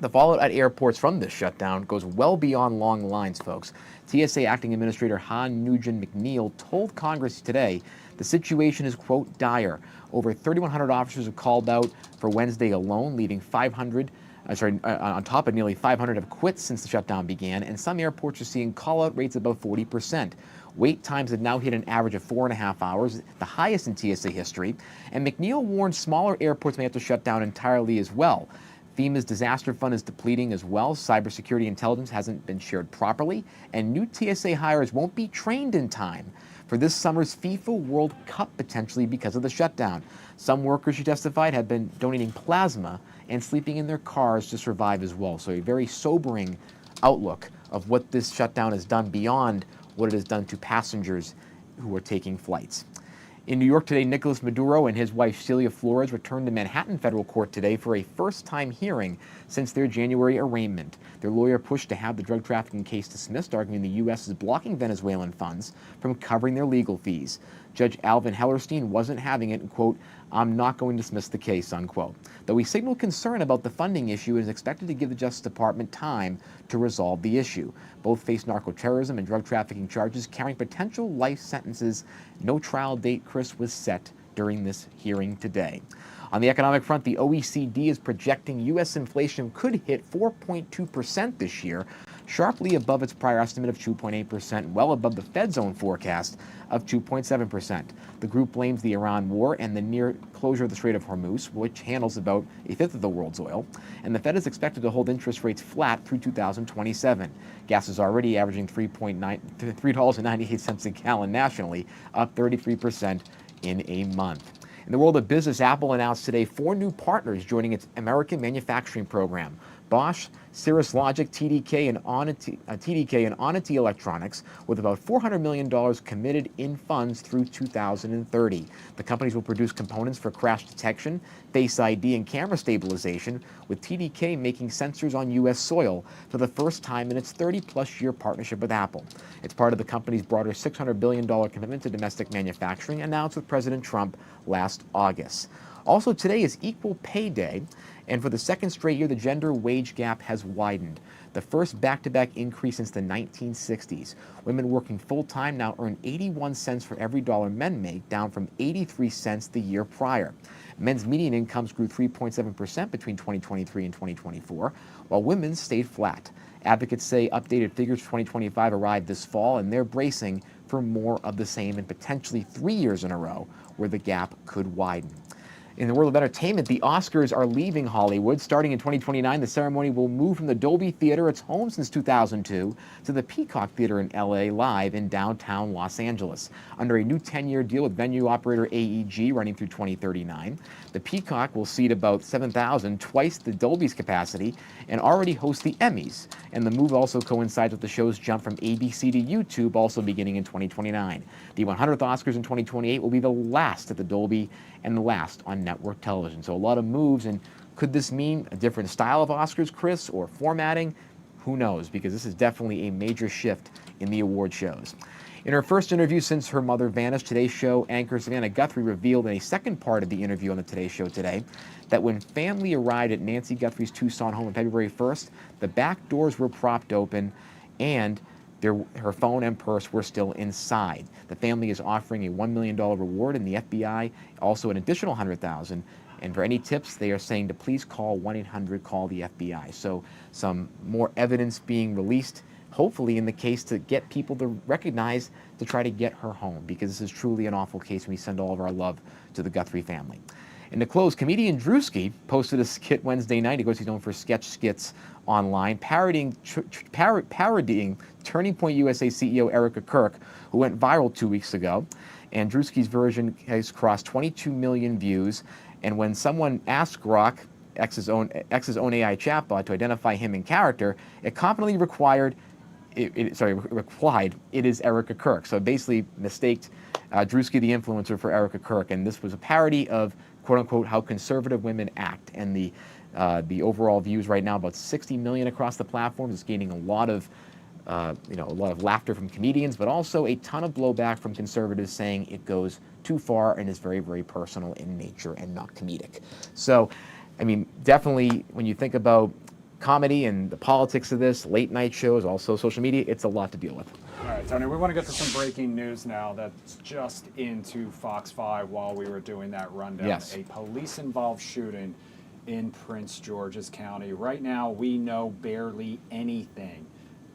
The fallout at airports from this shutdown goes well beyond long lines, folks. TSA Acting Administrator Han Nugent McNeil told Congress today The situation is, quote, dire. Over 3,100 officers have called out for Wednesday alone, leading on top of nearly 500 have quit since the shutdown began, and some airports are seeing call-out rates above 40%. Wait times have now hit an average of 4.5 hours, the highest in TSA history, and McNeil warned smaller airports may have to shut down entirely as well. FEMA's disaster fund is depleting as well. Cybersecurity intelligence hasn't been shared properly, and new TSA hires won't be trained in time for this summer's FIFA World Cup potentially because of the shutdown. Some workers, she testified, have been donating plasma and sleeping in their cars to survive as well. So a very sobering outlook of what this shutdown has done beyond what it has done to passengers who are taking flights. In New York today, Nicolas Maduro and his wife Celia Flores returned to Manhattan federal court today for a first-time hearing since their January arraignment. Their lawyer pushed to have the drug trafficking case dismissed, arguing the U.S. is blocking Venezuelan funds from covering their legal fees. Judge Alvin Hellerstein wasn't having it and, quote, "I'm not going to dismiss the case," unquote. Though he signaled concern about the funding issue and is expected to give the Justice Department time to resolve the issue. Both face narco-terrorism and drug trafficking charges carrying potential life sentences. No trial date, Chris, was set during this hearing today. On the economic front, the OECD is projecting U.S. inflation could hit 4.2% this year, sharply above its prior estimate of 2.8%, well above the Fed's own forecast of 2.7%. The group blames the Iran war and the near closure of the Strait of Hormuz, which handles about a fifth of the world's oil, and the Fed is expected to hold interest rates flat through 2027. Gas is already averaging $3.98 a gallon nationally, up 33% in a month. In the world of business, Apple announced today 4 new partners joining its American manufacturing program. Bosch, Cirrus Logic, TDK, and Onity Electronics, with about $400 million committed in funds through 2030. The companies will produce components for crash detection, Face ID, and camera stabilization, with TDK making sensors on U.S. soil for the first time in its 30-plus year partnership with Apple. It's part of the company's broader $600 billion commitment to domestic manufacturing announced with President Trump last August. Also today is Equal Pay Day, and for the second straight year, the gender wage gap has widened. The first back-to-back increase since the 1960s. Women working full-time now earn 81 cents for every dollar men make, down from 83 cents the year prior. Men's median incomes grew 3.7% between 2023 and 2024, while women's stayed flat. Advocates say updated figures for 2025 arrived this fall, and they're bracing for more of the same and potentially 3 years in a row where the gap could widen. In the world of entertainment, the Oscars are leaving Hollywood. Starting in 2029, the ceremony will move from the Dolby Theater, its home since 2002, to the Peacock Theater in LA Live in downtown Los Angeles. Under a new 10-year deal with venue operator AEG running through 2039, the Peacock will seat about 7,000, twice the Dolby's capacity, and already host the Emmys. And the move also coincides with the show's jump from ABC to YouTube, also beginning in 2029. The 100th Oscars in 2028 will be the last at the Dolby and the last on network television. So a lot of moves, and could this mean a different style of Oscars, Chris, or formatting? Who knows, because this is definitely a major shift in the award shows. In her first interview since her mother vanished, Today's Show anchor Savannah Guthrie revealed in a second part of the interview on the Today Show today that when family arrived at Nancy Guthrie's Tucson home on February 1st, the back doors were propped open and her phone and purse were still inside. The family is offering a $1 million reward, and the FBI also an additional $100,000. And for any tips, they are saying to please call 1-800-CALL-THE-FBI. So some more evidence being released, hopefully in the case to get people to recognize to try to get her home, because this is truly an awful case, and we send all of our love to the Guthrie family. And to close, comedian Drewski posted a skit Wednesday night. Of course, he's known for sketch skits online, parodying Turning Point USA CEO Erica Kirk, who went viral 2 weeks ago. And Drewski's version has crossed 22 million views. And when someone asked Grok, X's own AI chatbot, to identify him in character, it confidently replied, it is Erica Kirk. So it basically mistaked Drewski the influencer for Erica Kirk. And this was a parody of, quote unquote, how conservative women act. And the overall views right now, about 60 million across the platform, is gaining a lot of laughter from comedians, but also a ton of blowback from conservatives saying it goes too far and is very, very personal in nature and not comedic. So, I mean, definitely when you think about comedy and the politics of this, late night shows, also social media, it's a lot to deal with. All right, Tony, we want to get to some breaking news now that's just into Fox 5 while we were doing that rundown. Yes. A police-involved shooting in Prince George's County. Right now, we know barely anything.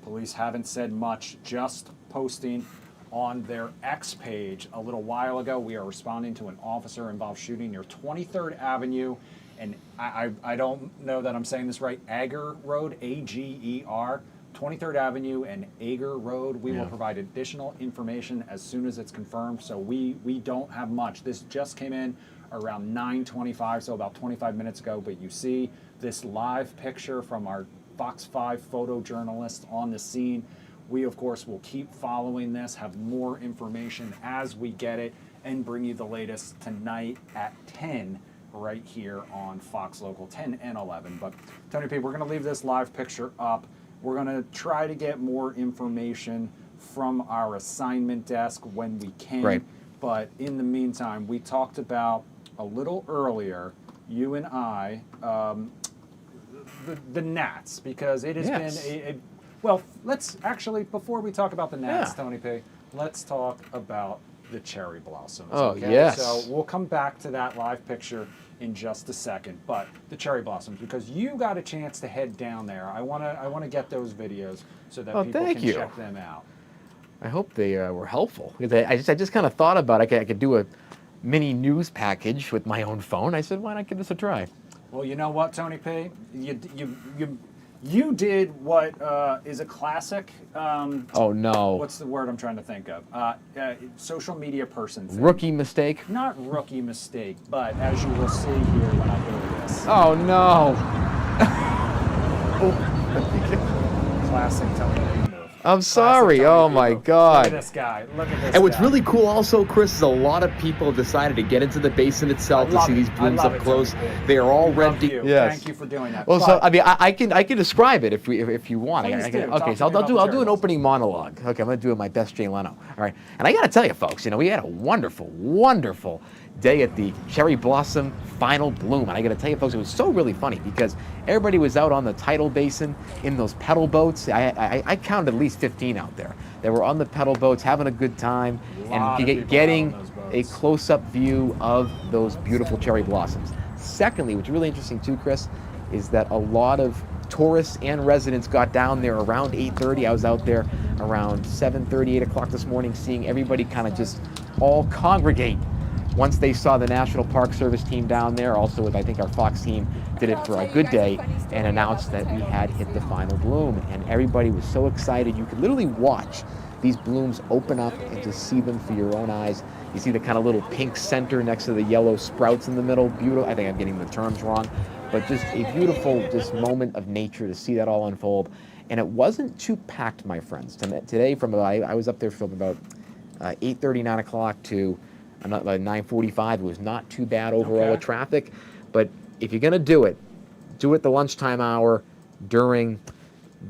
Police haven't said much, just posting on their X page a little while ago. We are responding to an officer-involved shooting near 23rd Avenue, and I don't know that I'm saying this right, Ager Road, A-G-E-R. 23rd Avenue and Ager Road. We will provide additional information as soon as it's confirmed. So we don't have much. This just came in around 9:25, so about 25 minutes ago. But you see this live picture from our Fox 5 photojournalist on the scene. We, of course, will keep following this, have more information as we get it, and bring you the latest tonight at 10 right here on Fox Local 10 and 11. But Tony P, we're going to leave this live picture up. We're going to try to get more information from our assignment desk when we can. Right. But in the meantime, we talked about a little earlier, you and I, the Nats, because it has been well, let's actually, before we talk about the Nats, Tony P, let's talk about the cherry blossoms. Oh, okay? yes. So we'll come back to that live picture in just a second, but the cherry blossoms, because you got a chance to head down there. I want to get those videos so that people can check them out. I hope they were helpful, because I just kind of thought about it. I could do a mini news package with my own phone. I said, why not give this a try? Well, you know what, Tony P, you did what is a classic. Oh no! What's the word I'm trying to think of? Social media person thing. Rookie mistake? Not rookie mistake, but as you will see here when I go to this. Oh no! Classic Tony P move. I'm sorry. Oh my God! Look at this guy. Look at this. And what's guy. really cool also, Chris, is a lot of people decided to get into the basin itself to see these blooms up close. They are all red. Yes. Thank you for doing that. Well, so I mean, I can describe it if you want. Please do. Okay, so I'll do an opening monologue. Okay, I'm gonna do my best Jay Leno. All right, and I gotta tell you, folks, we had a wonderful day at the cherry blossom final bloom, and I gotta tell you, folks, it was so really funny because everybody was out on the tidal basin in those pedal boats. I counted at least 15 out there. They were on the pedal boats having a good time and getting a close-up view of those beautiful cherry blossoms. Secondly, what's really interesting too, Chris, is that a lot of tourists and residents got down there around 8:30. I was out there around 7:30, 8 o'clock this morning, seeing everybody kind of just all congregate once they saw the National Park Service team down there. Also, with I think our Fox team did it for a good day and announced that we had hit the final bloom, and everybody was so excited. You could literally watch these blooms open up and just see them for your own eyes. You see the kind of little pink center next to the yellow sprouts in the middle. Beautiful. I think I'm getting the terms wrong, but just a beautiful moment of nature to see that all unfold. And it wasn't too packed, my friends. Today, I was up there from about 8:30, 9 o'clock to 9:45. It was not too bad overall with traffic, but if you're gonna do it the lunchtime hour during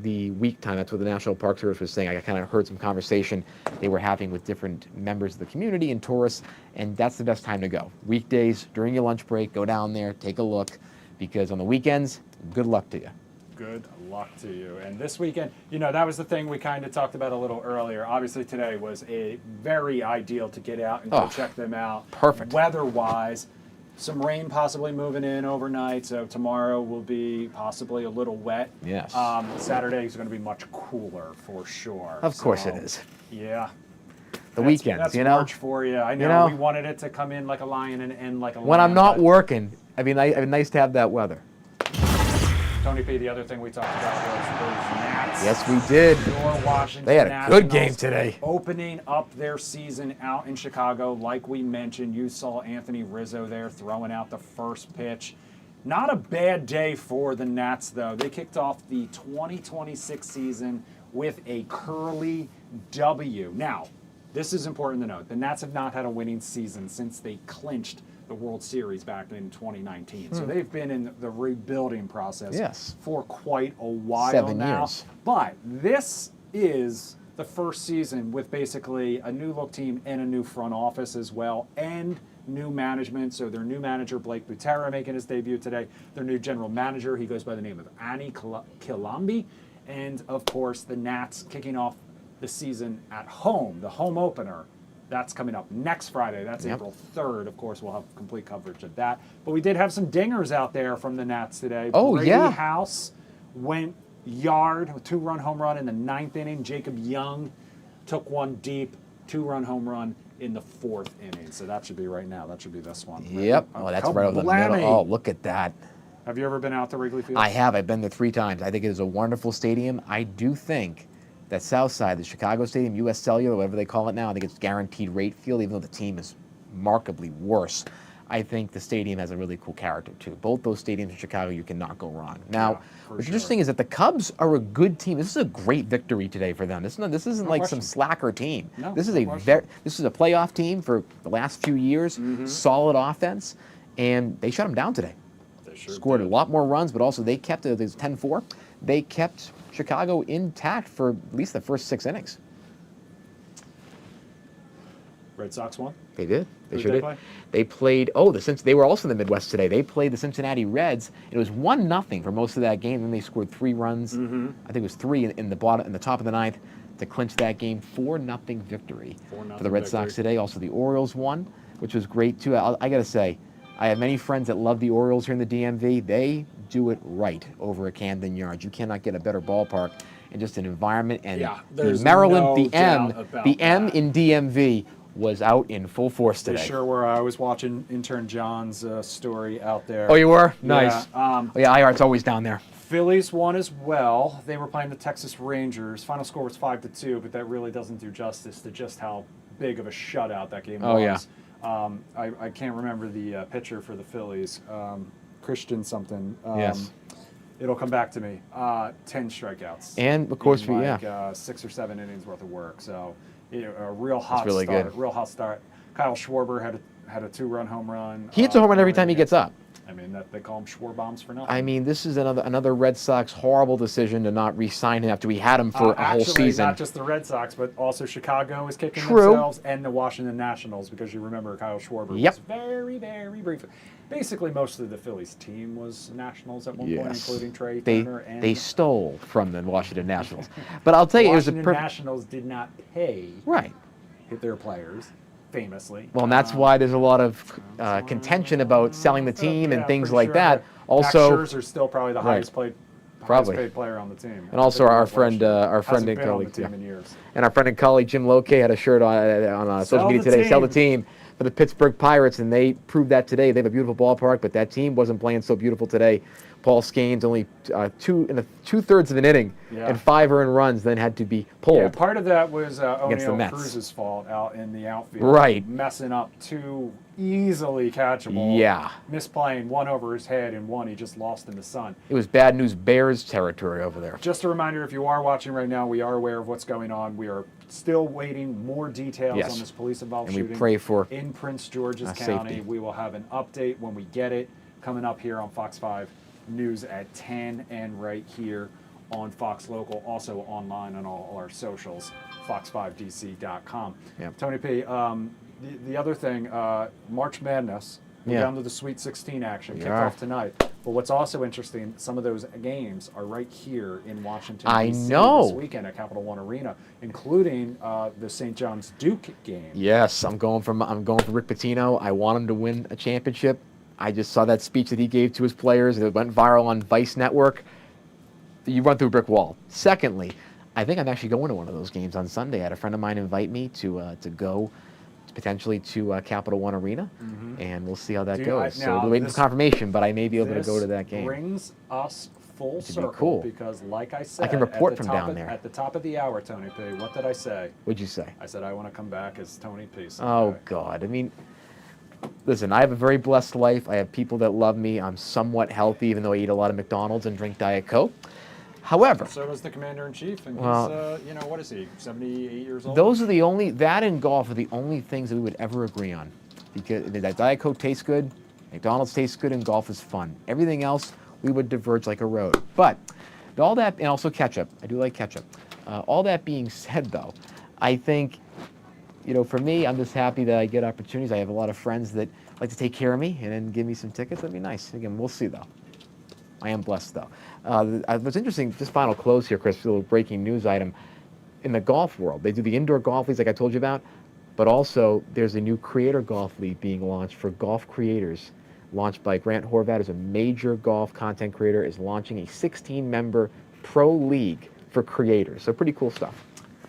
the week time. That's what the National Park Service was saying. I kind of heard some conversation they were having with different members of the community and tourists, and that's the best time to go. Weekdays, during your lunch break, go down there, take a look, because on the weekends, good luck to you. Good luck to you. And this weekend, that was the thing we kind of talked about a little earlier. Obviously today was a very ideal to get out and go check them out. Perfect. Weather-wise, some rain possibly moving in overnight, so tomorrow will be possibly a little wet. Yes. Saturday is going to be much cooler for sure. Of course it is. Yeah. The weekends, that's March for you. I know, we wanted it to come in like a lion and end like a lamb. When I'm not working, it'd be nice to have that weather. Tony P, the other thing we talked about was those Nats. Yes, we did. Your Washington They had a Nationals good game today. Opening up their season out in Chicago. Like we mentioned, you saw Anthony Rizzo there throwing out the first pitch. Not a bad day for the Nats, though. They kicked off the 2026 season with a curly W. Now, this is important to note. The Nats have not had a winning season since they clinched the World Series back in 2019. So they've been in the rebuilding process for quite a while 7 now. years. But this is the first season with basically a new look team and a new front office as well, and new management. So their new manager, Blake Butera, making his debut today. Their new general manager, he goes by the name of Annie Kilambi. And of course, the Nats kicking off the season at home, the home opener. That's coming up next Friday. That's Yep. April 3rd. Of course, we'll have complete coverage of that. But we did have some dingers out there from the Nats today. Oh, Brady yeah. House went yard, a 2-run home run in the 9th inning. Jacob Young took one deep, 2-run home run in the 4th inning. So that should be right now. That should be this one. Yep. Oh, that's right over the middle. Oh, look at that. Have you ever been out to Wrigley Field? I have. I've been there 3 times. I think it is a wonderful stadium. I do think that South Side, the Chicago Stadium, US Cellular, whatever they call it now, I think it's guaranteed rate field, even though the team is markedly worse. I think the stadium has a really cool character, too. Both those stadiums in Chicago, you cannot go wrong. Now, what's interesting is that the Cubs are a good team. This is a great victory today for them. This isn't like some slacker team. No, this is no a question. this is a playoff team for the last few years, solid offense, and they shut them down today. They sure Scored did. a lot more runs, but also they kept it 10-4. They kept Chicago intact for at least the first 6 innings. Red Sox won? They did. They Who'd sure they did. play? They played. They were also in the Midwest today. They played the Cincinnati Reds. It was 1-0 for most of that game. Then they scored 3 runs. I think it was 3 in the top of the 9th to clinch that game. 4-0 victory for the Red Sox today. Also, the Orioles won, which was great too. I got to say, I have many friends that love the Orioles here in the DMV. They do it right over at Camden Yards. You cannot get a better ballpark and just an environment. And Yeah, the there's Maryland, no the M doubt about in DMV was out in full force They today. sure were. I was watching intern John's story out there. Oh, you were? Nice. Yeah, Oh, yeah, IART's always down there. Phillies won as well. They were playing the Texas Rangers. Final score was 5-2, but that really doesn't do justice to just how big of a shutout that game Oh, was. I can't remember the pitcher for the Phillies. Christian something. Yes. It'll come back to me. 10 strikeouts. And, of course, in like 6 or 7 innings worth of work. So a real hot really start. good. Real hot start. Kyle Schwarber had a 2-run home run. He hits a home run every time he gets up. I mean, they call him Schwarbombs for nothing. I mean, this is another Red Sox horrible decision to not re-sign him after we had him for a whole season. Not just the Red Sox, but also Chicago is kicking True. themselves, and the Washington Nationals, because you remember Kyle Schwarber Yep. was very, very brief. Basically, most of the Phillies team was Nationals at one point, including Trey Turner. And They stole from the Washington Nationals. But I'll tell you, it was a Washington perfect... Nationals did not pay their players, famously. Well, and that's why there's a lot of contention about selling the team and things like that. Also, Max Scherzer's still probably the highest paid player on the team. And also our friend and colleague, and our friend and colleague Jim Lokay had a shirt on social media today. Sell the team for the Pittsburgh Pirates, and they proved that today. They have a beautiful ballpark, but that team wasn't playing so beautiful today. Paul Skeens only 2/3 of an inning and 5 earned runs, then had to be pulled. Yeah, part of that was against the O'Neill Mets. Cruz's fault out in the outfield. Right. Messing up 2 easily catchable. Yeah. Misplaying 1 over his head and 1 he just lost in the sun. It was bad news Bears territory over there. Just a reminder, if you are watching right now, we are aware of what's going on. We are still waiting more details on this police-involved And we shooting pray for in Prince George's safety. County. We will have an update when we get it coming up here on Fox 5 News at 10 and right here on Fox Local, also online on all our socials, fox5dc.com. Yep. Tony P., the other thing, March Madness, we're down to the Sweet 16 action, kicked off tonight. But what's also interesting, some of those games are right here in Washington, I D.C. know. this weekend at Capital One Arena, including the St. John's Duke game. Yes, I'm going for Rick Pitino. I want him to win a championship. I just saw that speech that he gave to his players. It went viral on Vice Network. You run through a brick wall. Secondly, I think I'm actually going to one of those games on Sunday. I had a friend of mine invite me to go potentially to Capital One Arena, and we'll see how that goes. So we're waiting for confirmation, but I may be able to go to that game. This brings us full circle cool. because, like I said, I can report from down there. At the top of the hour, Tony P., what did I say? What'd you say? I said I want to come back as Tony P. Oh, God. I mean, listen, I have a very blessed life. I have people that love me. I'm somewhat healthy, even though I eat a lot of McDonald's and drink Diet Coke. However, so does the Commander-in-Chief, and well, he's, what is he, 78 years old? Those are the only, that and golf are the only things that we would ever agree on. Because that Diet Coke tastes good, McDonald's tastes good, and golf is fun. Everything else, we would diverge like a road. But all that, and also ketchup. I do like ketchup. All that being said, though, I think, for me, I'm just happy that I get opportunities. I have a lot of friends that like to take care of me and then give me some tickets. That'd be nice. Again, we'll see, though. I am blessed, though. What's interesting, just final close here, Chris, a little breaking news item. in the golf world. They do the indoor golf leagues like I told you about, but also there's a new creator golf league being launched for golf creators, launched by Grant Horvat, who's a major golf content creator, is launching a 16-member pro league for creators. So pretty cool stuff.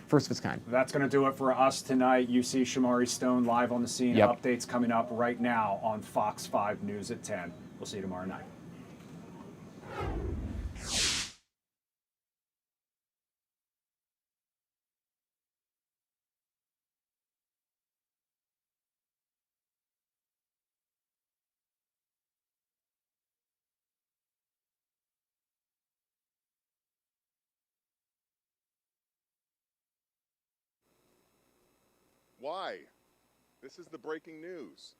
First of its kind. That's going to do it for us tonight. You see Shamari Stone live on the scene. Yep. Updates coming up right now on Fox 5 News at 10. We'll see you tomorrow night. Why? This is the breaking news.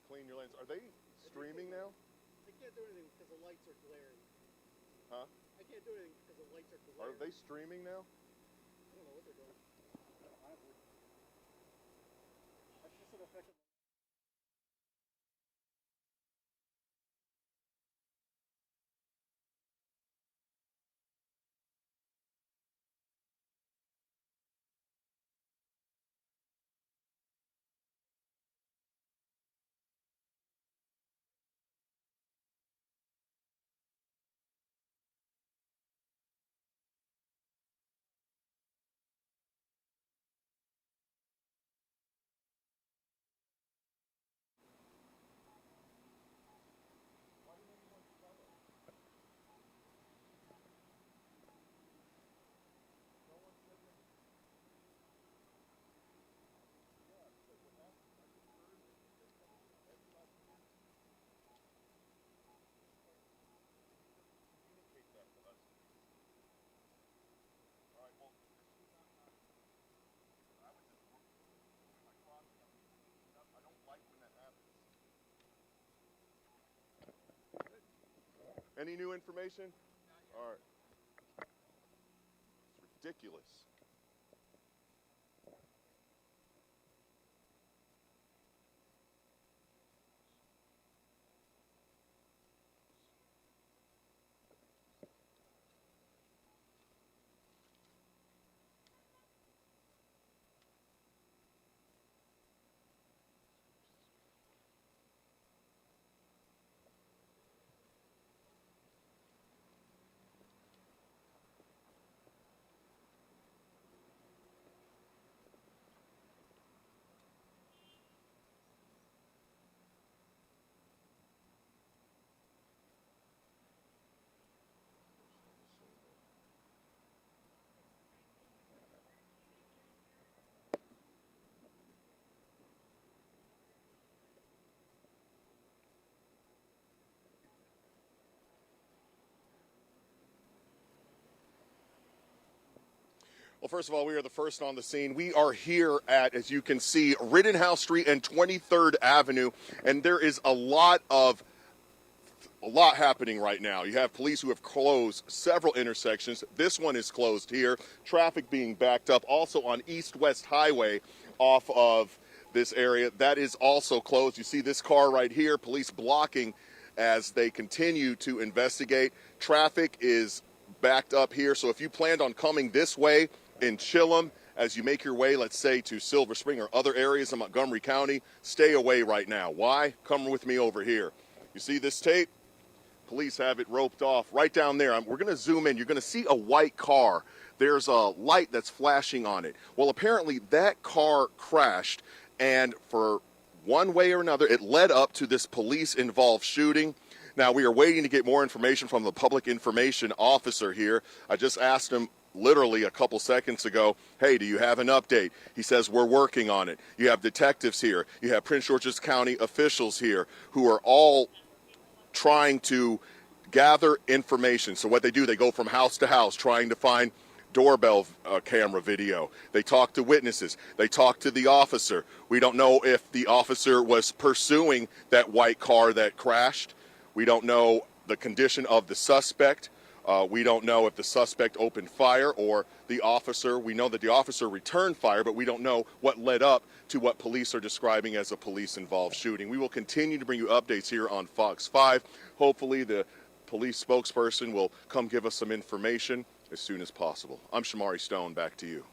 Clean your lens. Are they streaming now? I can't do anything because the lights are glaring. Huh? I can't do anything because the lights are Are glaring. they streaming now? I don't know what they're doing. Honestly. That's just an effect of Any new information? All right. It's ridiculous. Well, first of all, we are the first on the scene. We are here at, as you can see, Rittenhouse Street and 23rd Avenue, and there is a lot happening right now. You have police who have closed several intersections. This one is closed here. Traffic being backed up. Also on East-West Highway off of this area, that is also closed. You see this car right here, police blocking as they continue to investigate. Traffic is backed up here, so if you planned on coming this way in Chillum as you make your way, let's say, to Silver Spring or other areas in Montgomery County, stay away right now. Why? Come with me over here. You see this tape? Police have it roped off right down there. We're going to zoom in. You're going to see a white car. There's a light that's flashing on it. Well, apparently that car crashed, and for one way or another, it led up to this police-involved shooting. Now, we are waiting to get more information from the public information officer here. I just asked him literally a couple seconds ago, hey, do you have an update? He says, we're working on it. You have detectives here. You have Prince George's County officials here who are all trying to gather information. So what they do, they go from house to house trying to find doorbell camera video. They talked to witnesses. They talked to the officer. We don't know if the officer was pursuing that white car that crashed. We don't know the condition of the suspect. We don't know if the suspect opened fire or the officer. We know that the officer returned fire, but we don't know what led up to what police are describing as a police-involved shooting. We will continue to bring you updates here on Fox 5. Hopefully the police spokesperson will come give us some information as soon as possible. I'm Shamari Stone. Back to you.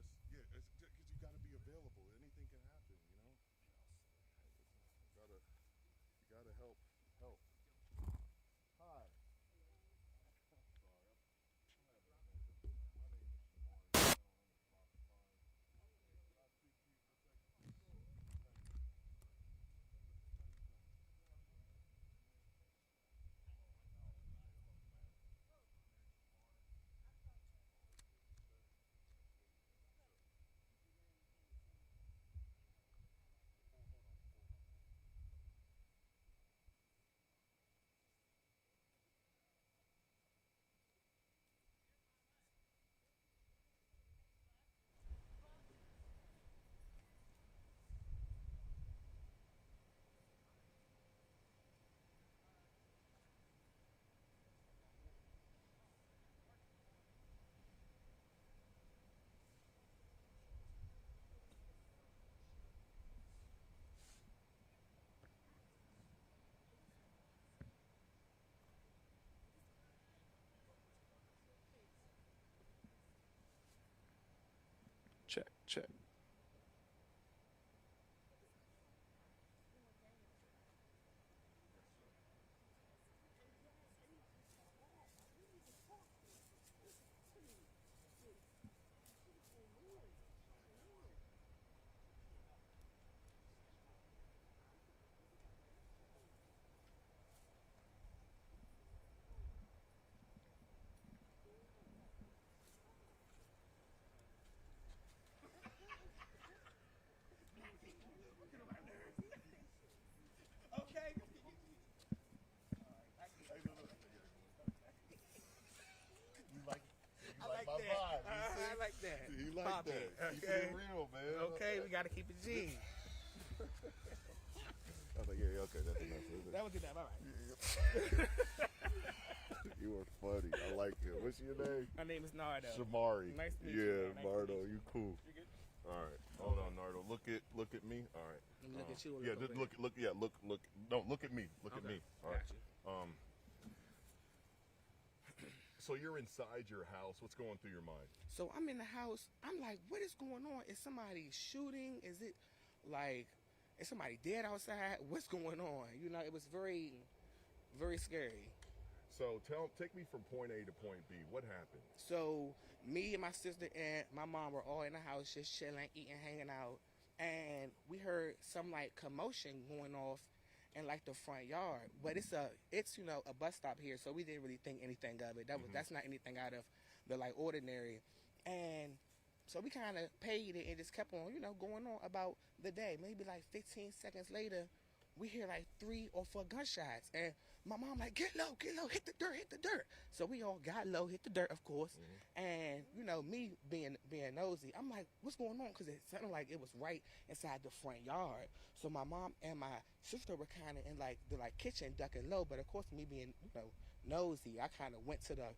just, yeah, it's because you got to be available. Anything can happen, you know. You gotta help. Hi. Check. Okay. I like my that. vibe. I like that. He like Pop that. it. Keep Okay. it real, man. Okay, we gotta keep it G. I was like, yeah, okay, that's enough. That was enough. All right. You are funny. I like it. What's your name? My name is Nardo. Shamari. Nice to meet you. Yeah, man. Nice to Nardo, meet you cool. You good? All right, hold on, Nardo. Look at me. All right. Let me look at you a Yeah, little just bit. look. Yeah, look. No, look at me. Look at Okay. me. All Got right. So you're inside your house. What's going through your mind? So I'm in the house. I'm like, what is going on? Is somebody shooting? Is it like, is somebody dead outside? What's going on? You know, it was very, very scary. So take me from point A to point B. What happened? So me and my sister and my mom were all in the house just chilling, eating, hanging out, and we heard some like commotion going off in like the front yard. But it's you know a bus stop here, so we didn't really think anything of it. That's not anything out of the like ordinary. And so we kind of paid it and just kept on, you know, going on about the day. Maybe like 15 seconds later, we hear like 3 or 4 gunshots. And my mom like, get low, hit the dirt. So we all got low, hit the dirt, of course. And, you know, me being nosy, I'm like, what's going on? Because it sounded like it was right inside the front yard. So my mom and my sister were kind of in like the kitchen ducking low. But of course, me being, you know, nosy, I kind of went to the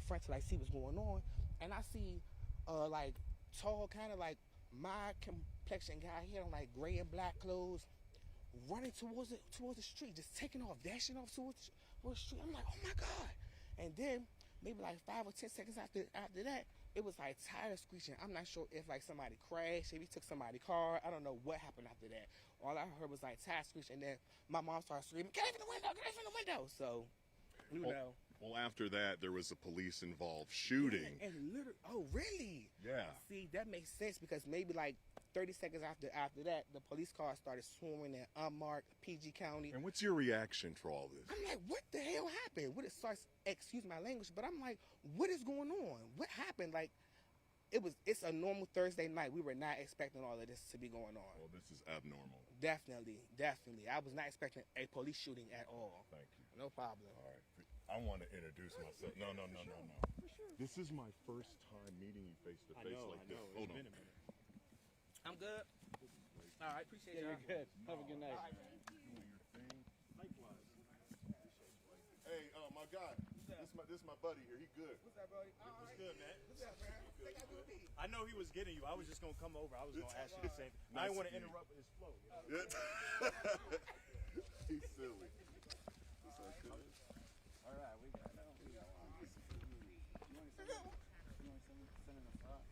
front to like see what's going on. And I see like tall, kind of like my complexion guy here in like gray and black clothes, running towards the street, just taking off, dashing off towards the street. I'm like, oh my God. And then maybe like 5 or 10 seconds after that, it was like tires screeching. I'm not sure if like somebody crashed, maybe took somebody's car. I don't know what happened after that. All I heard was like tires screeching. And then my mom started screaming, get out from the window. So, you know. Well, after that, there was a police-involved shooting. And literally, oh really? Yeah. See, that makes sense because maybe like 30 seconds after that, the police car started swarming in unmarked PG County. And what's your reaction to all this? I'm like, what the hell happened? What it starts, excuse my language, but I'm like, what is going on? What happened? Like, it's a normal Thursday night. We were not expecting all of this to be going on. Well, this is abnormal. Definitely. I was not expecting a police shooting at all. Thank you. No problem. All right. I want to introduce myself. No. For sure. This is my first time meeting you face to face like this. Hold on. I'm good. All right, appreciate y'all. You're good. Have a good night. All right. Doing your thing. Likewise. Hey, my guy. This my buddy here. He good. What's up, buddy? What's good, man? What's up, man? Think I do me. I know he was getting you. I was just gonna come over. I was gonna ask you the same thing. Nice I didn't want to to meet you. interrupt his flow. You know? He's silly. It's all good. All right, we got. You want to send in the front?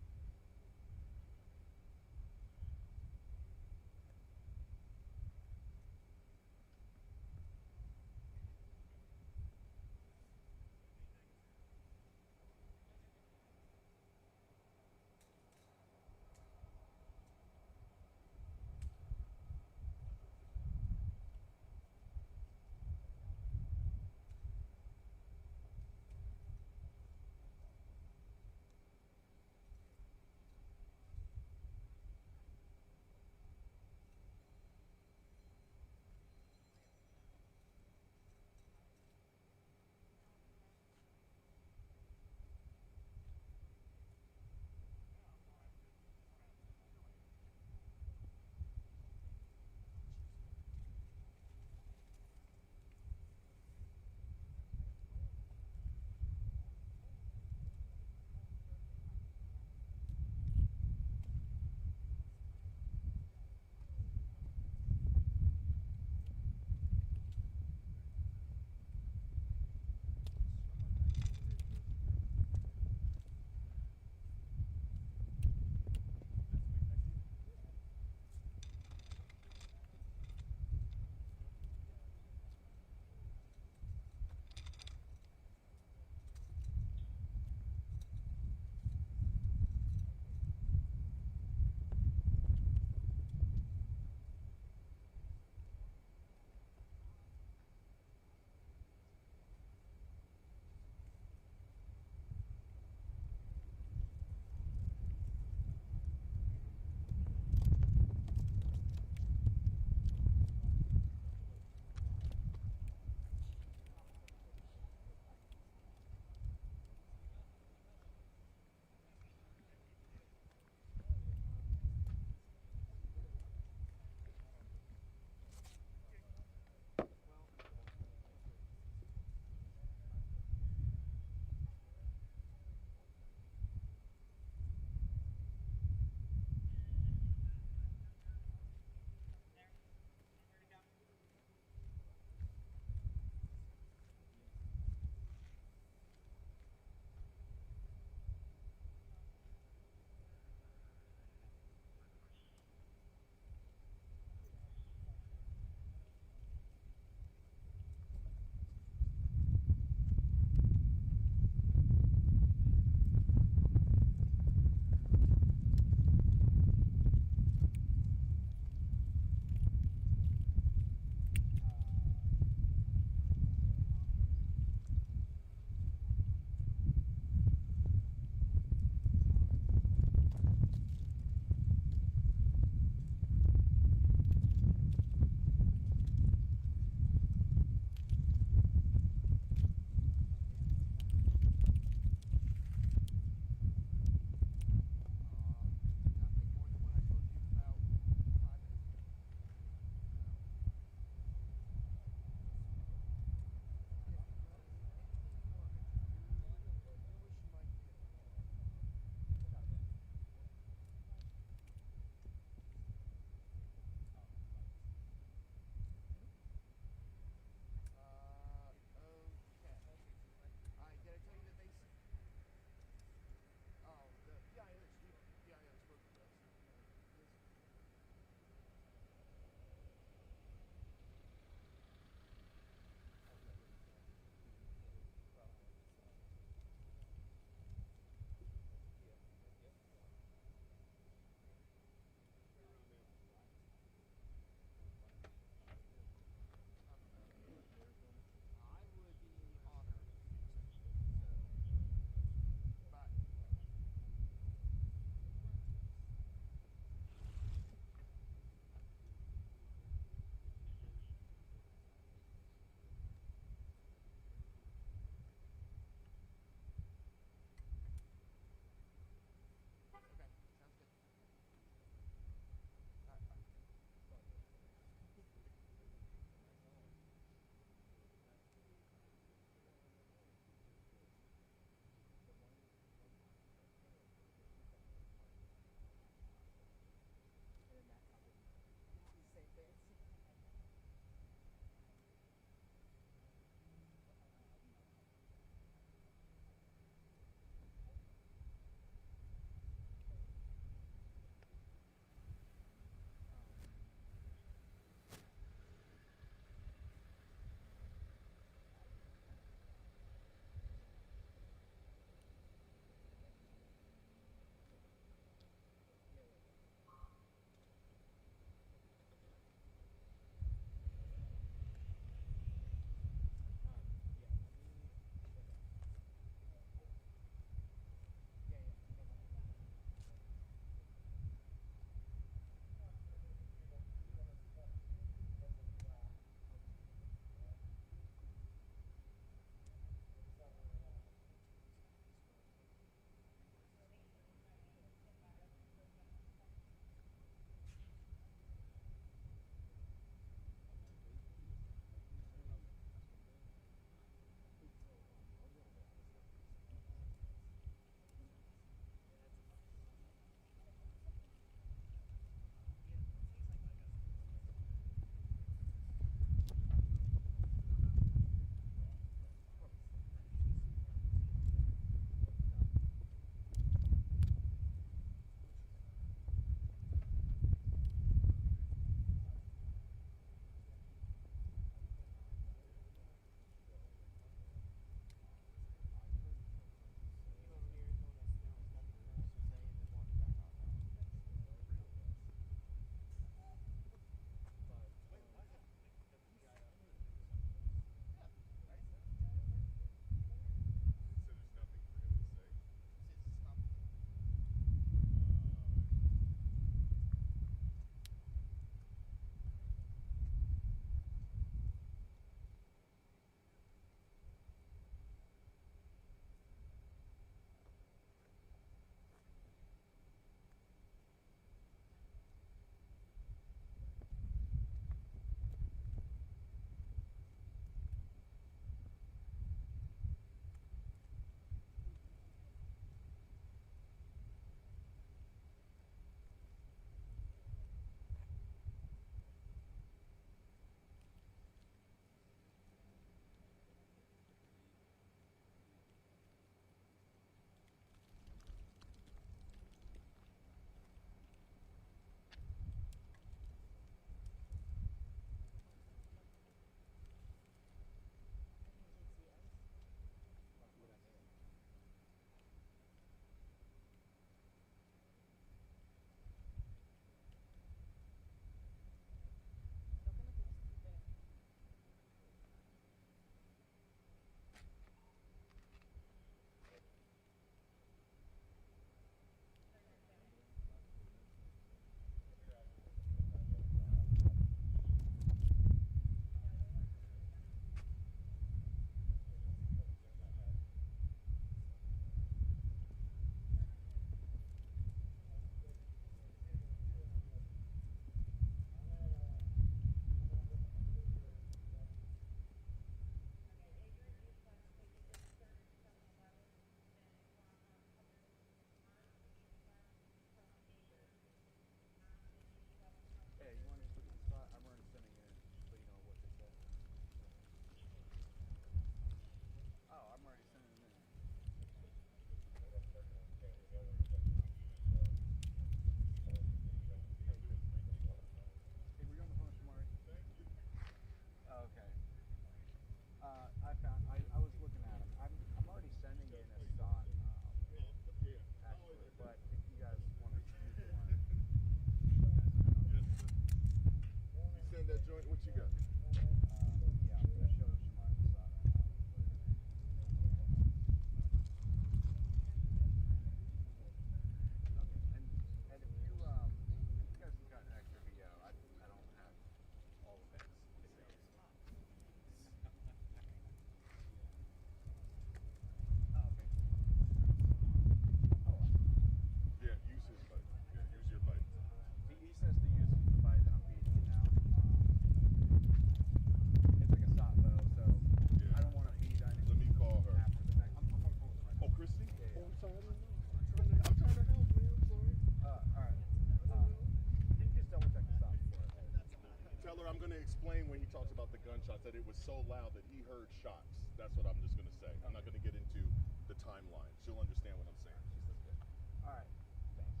explain when he talks about the gunshots that it was so loud that he heard shots. That's what I'm just going to say. I'm not going to get into the timeline. She'll understand what I'm saying. She says, okay. All right. Thanks.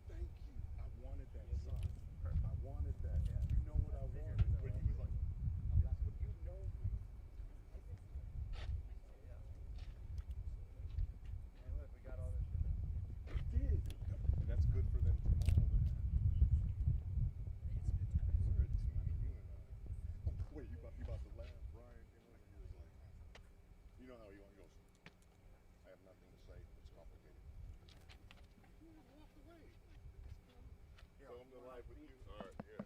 Thank you. I wanted that son. I wanted that. You know what I wanted. When he was like, you know me. And look, we got all this shit. We did. And that's good for them tomorrow. We're a team, you and I. Oh, wait, you about to laugh. Brian came over and he was like, you know how he goes, I have nothing to say. It's complicated. You walked away. So I'm the live with you. All right, yeah.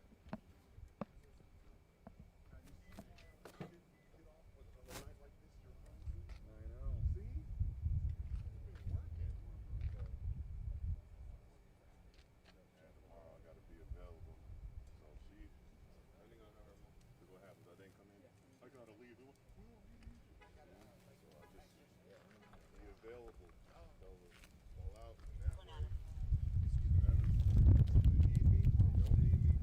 I know. See? You've been working. And tomorrow I gotta be available. So she, depending on her, because what happens, I didn't come in. I gotta leave. So I just be available. So fall out and that way. Whatever. They need me, they don't need me.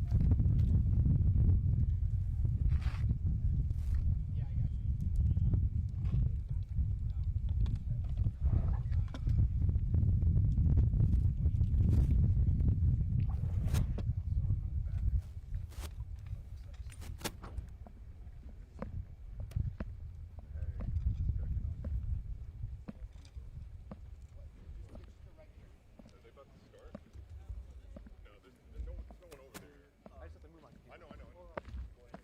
Are they about to start? No, there's no one over there. I just have to move my camera. I know. Oh, you're good.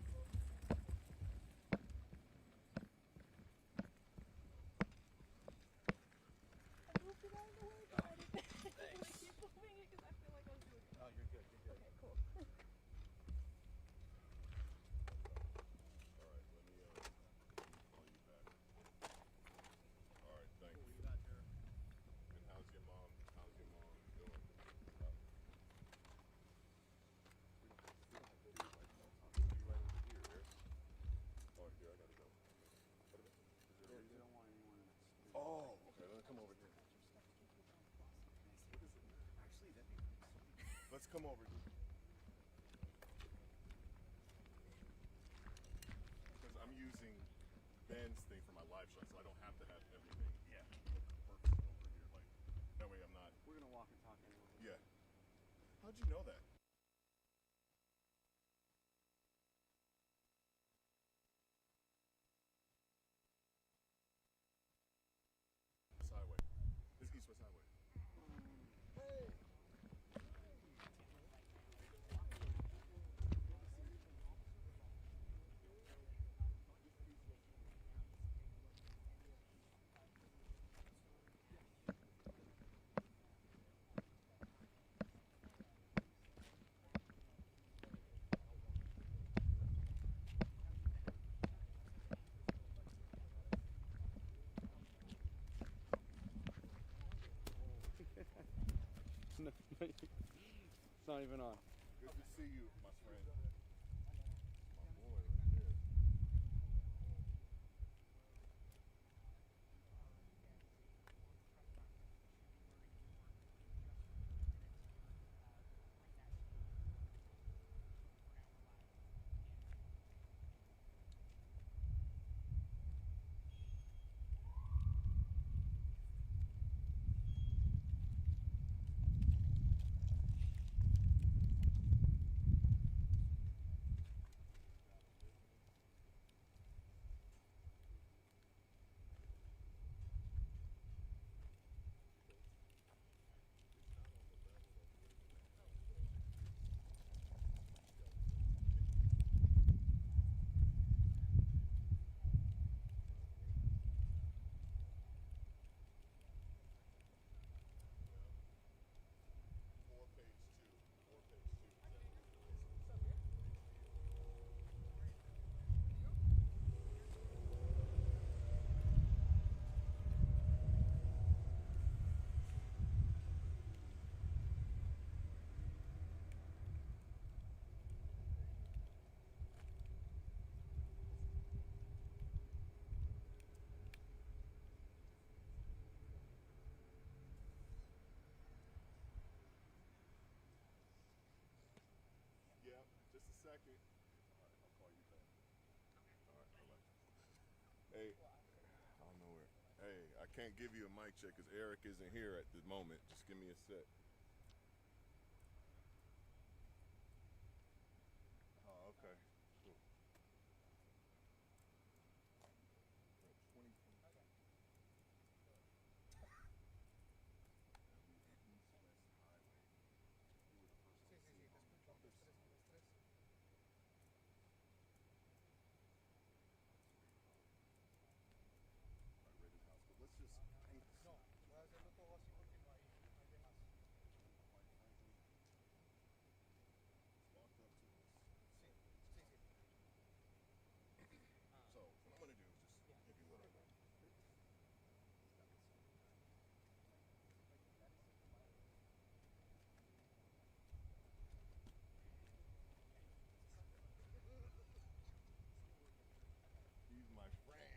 Okay, cool. All right, let me call you back. All right, thank you. And how's your mom doing? Oh, here, I gotta go. They don't want anyone in this. Oh, okay, let me come over here. Actually, that'd be Let's come over here. Because I'm using Ben's thing for my live shot, so I don't have to have everything look perfect over here. Like, that way I'm not. We're gonna walk and talk anyway. Yeah. How'd you know that? Highway. This is East West Highway. Hey. It's not even on. Good to see you, my friend. My boy right there. can't give you a mic check because Eric isn't here at the moment. Just give me a sec. Oh, okay. Cool. Let's just paint this. No, voy a hacerlo todo así porque no hay demás. Walked up to this. Sí, sí, sí. So what I'm gonna do is just give you what I want. He's my friend.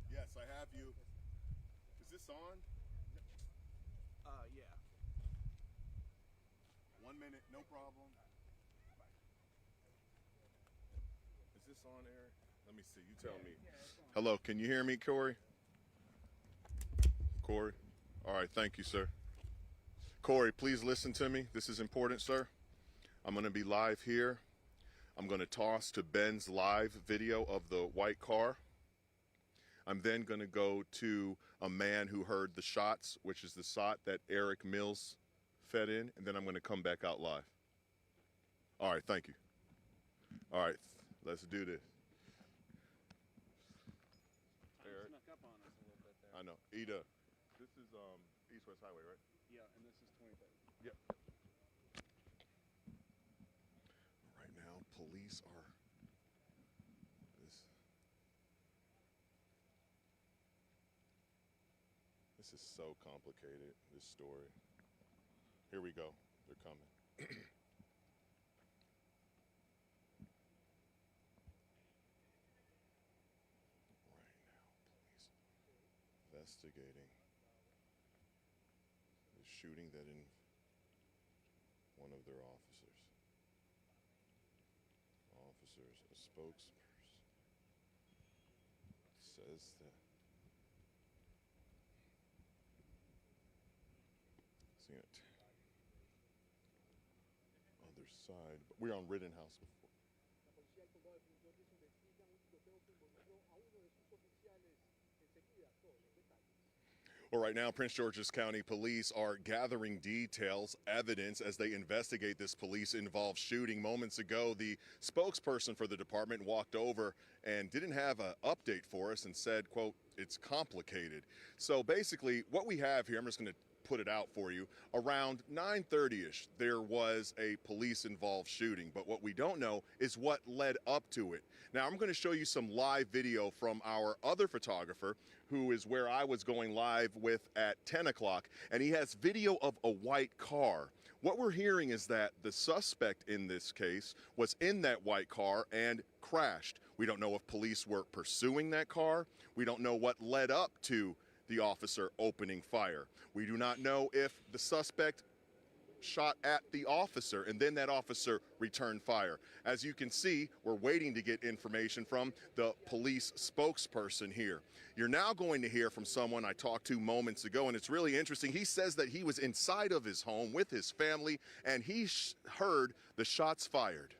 Yes, I have you. Is this on? Yeah. 1 minute, no problem. Is this on, Eric? Let me see. You tell me. Hello, can you hear me, Corey? Corey? All right, thank you, sir. Corey, please listen to me. This is important, sir. I'm going to be live here. I'm going to toss to Ben's live video of the white car. I'm then going to go to a man who heard the shots, which is the shot that Eric Mills fed in, and then I'm going to come back out live. All right, thank you. All right, let's do this. Eric. Snuck up on us a little bit there. I know. Ida, this is East West Highway, right? Yeah, and this is 23rd. Yep. Right now, police are This is so complicated, this story. Here we go. They're coming. Right now, police investigating the shooting that in one of their officers. A spokesperson says that see it other side, but we're on Rittenhouse before. Well, right now, Prince George's County Police are gathering details, evidence, as they investigate this police-involved shooting. Moments ago, the spokesperson for the department walked over and didn't have an update for us and said, quote, "It's complicated." So basically, what we have here, I'm just going to put it out for you, around 9:30ish, there was a police-involved shooting, but what we don't know is what led up to it. Now, I'm going to show you some live video from our other photographer, who is where I was going live with at 10 o'clock, and he has video of a white car. What we're hearing is that the suspect in this case was in that white car and crashed. We don't know if police were pursuing that car. We don't know what led up to the officer opening fire. We do not know if the suspect shot at the officer and then that officer returned fire. As you can see, we're waiting to get information from the police spokesperson here. You're now going to hear from someone I talked to moments ago, and it's really interesting. He says that he was inside of his home with his family and he heard the shots fired.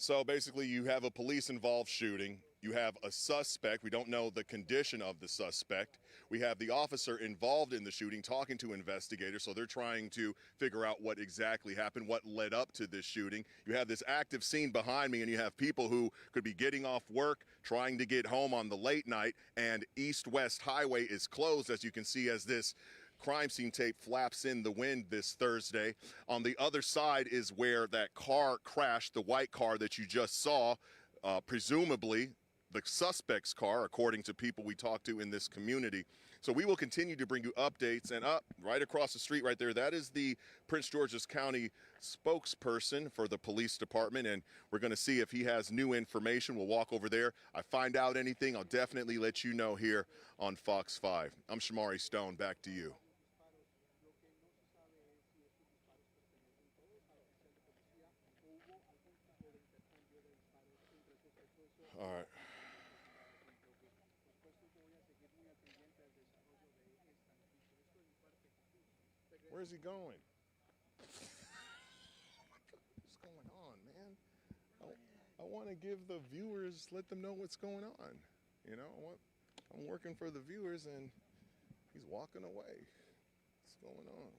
So basically, you have a police-involved shooting. You have a suspect. We don't know the condition of the suspect. We have the officer involved in the shooting talking to investigators, so they're trying to figure out what exactly happened, what led up to this shooting. You have this active scene behind me, and you have people who could be getting off work, trying to get home on the late night, and East-West Highway is closed, as you can see, as this crime scene tape flaps in the wind this Thursday. On the other side is where that car crashed, the white car that you just saw, presumably the suspect's car, according to people we talked to in this community. So we will continue to bring you updates. And up right across the street right there, that is the Prince George's County spokesperson for the police department. And we're going to see if he has new information. We'll walk over there. I find out anything, I'll definitely let you know here on Fox 5. I'm Shamari Stone. Back to you. All right. Where is he going? What's going on, man? I want to give the viewers, let them know what's going on. You know, I'm working for the viewers and he's walking away. What's going on?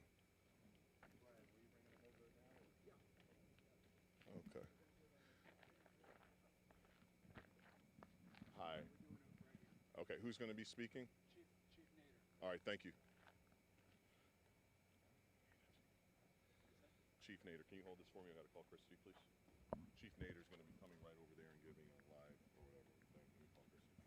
Okay. Hi. Okay, who's going to be speaking? Chief Nader. All right, thank you. Chief Nader, can you hold this for me? I got to call Christy, please. Chief Nader's going to be coming right over there and giving a live or whatever thing. Can you call Christy?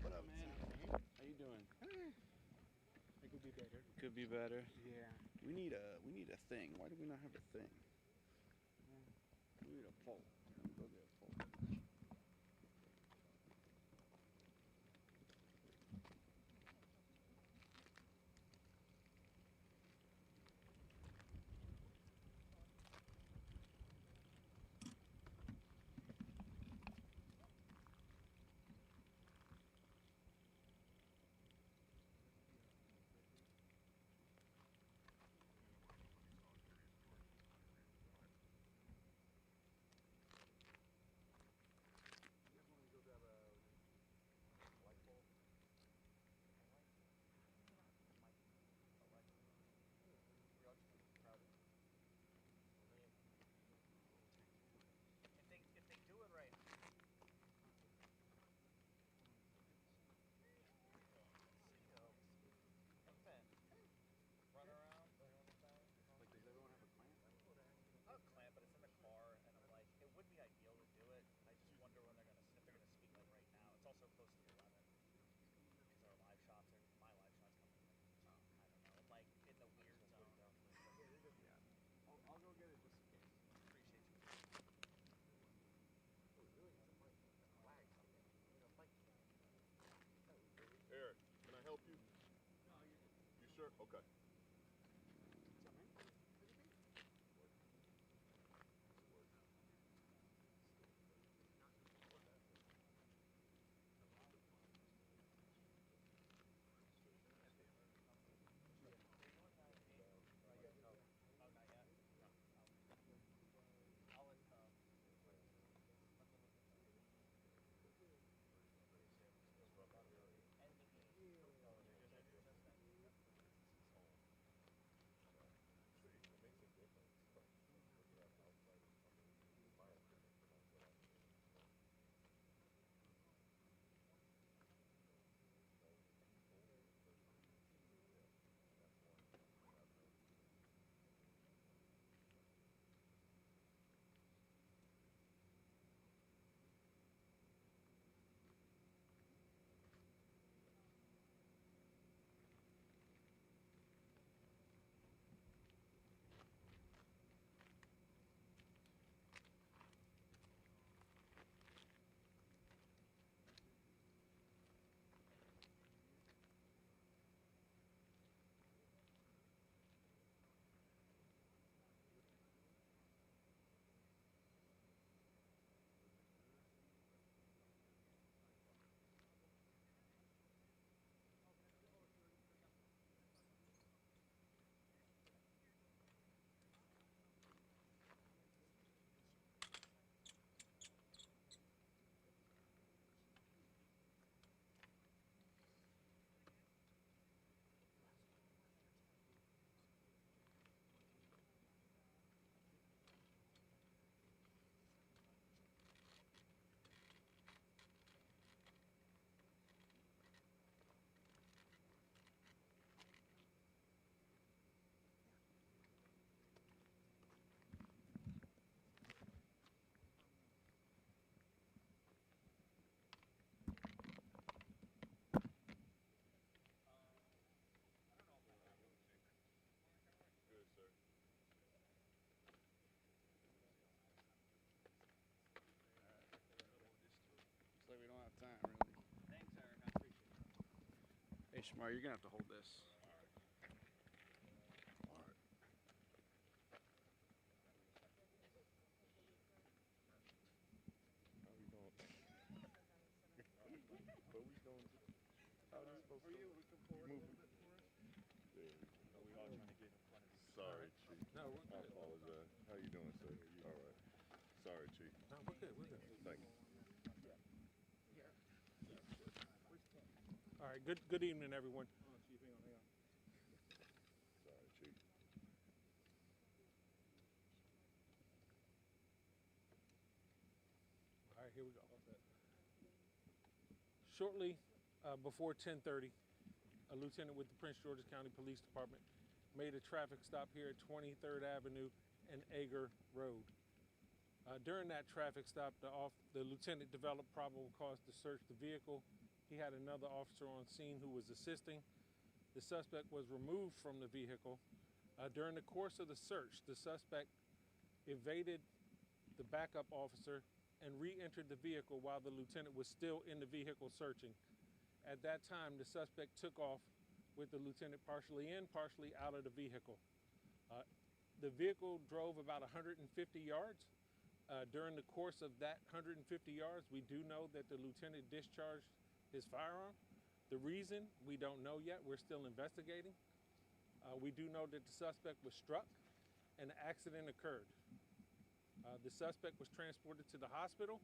What up, man? How you doing? It could be better. Could be better. Yeah. We need a thing. Why do we not have a thing? We need a pole. Go get a pole. If they do it right. Run around. Like, does everyone have a clamp? Not a clamp, but it's in the car, and I'm like, it would be ideal to do it. I just wonder when if they're gonna speak like right now. It's also close to 11 because our live shots are my live shots coming in. I don't know, like in the weird zone. Yeah. I'll go get it just in case. Appreciate you. Eric, can I help you? You sure? Okay. All right, you're gonna have to hold this. Sorry, Chief. No, we're good. I apologize. How you doing, sir? All right. Sorry, Chief. No, we're good. We're good. Thank you. All right. Good evening, everyone. Sorry, Chief. All right, here we go. Shortly before 10:30, a lieutenant with the Prince George's County Police Department made a traffic stop here at 23rd Avenue and Ager Road. During that traffic stop, the lieutenant developed probable cause to search the vehicle. He had another officer on scene who was assisting. The suspect was removed from the vehicle. During the course of the search, the suspect evaded the backup officer and re-entered the vehicle while the lieutenant was still in the vehicle searching. At that time, the suspect took off with the lieutenant partially in, partially out of the vehicle. The vehicle drove about 150 yards. During the course of that 150 yards, we do know that the lieutenant discharged his firearm. The reason, we don't know yet. We're still investigating. We do know that the suspect was struck and an accident occurred. The suspect was transported to the hospital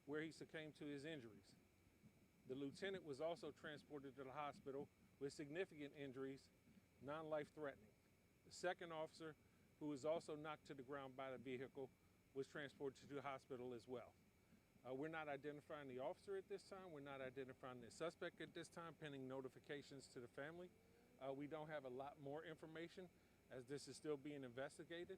where he succumbed to his injuries. The lieutenant was also transported to the hospital with significant injuries, non-life threatening. The second officer, who was also knocked to the ground by the vehicle, was transported to the hospital as well. We're not identifying the officer at this time. We're not identifying the suspect at this time, pending notifications to the family. We don't have a lot more information as this is still being investigated.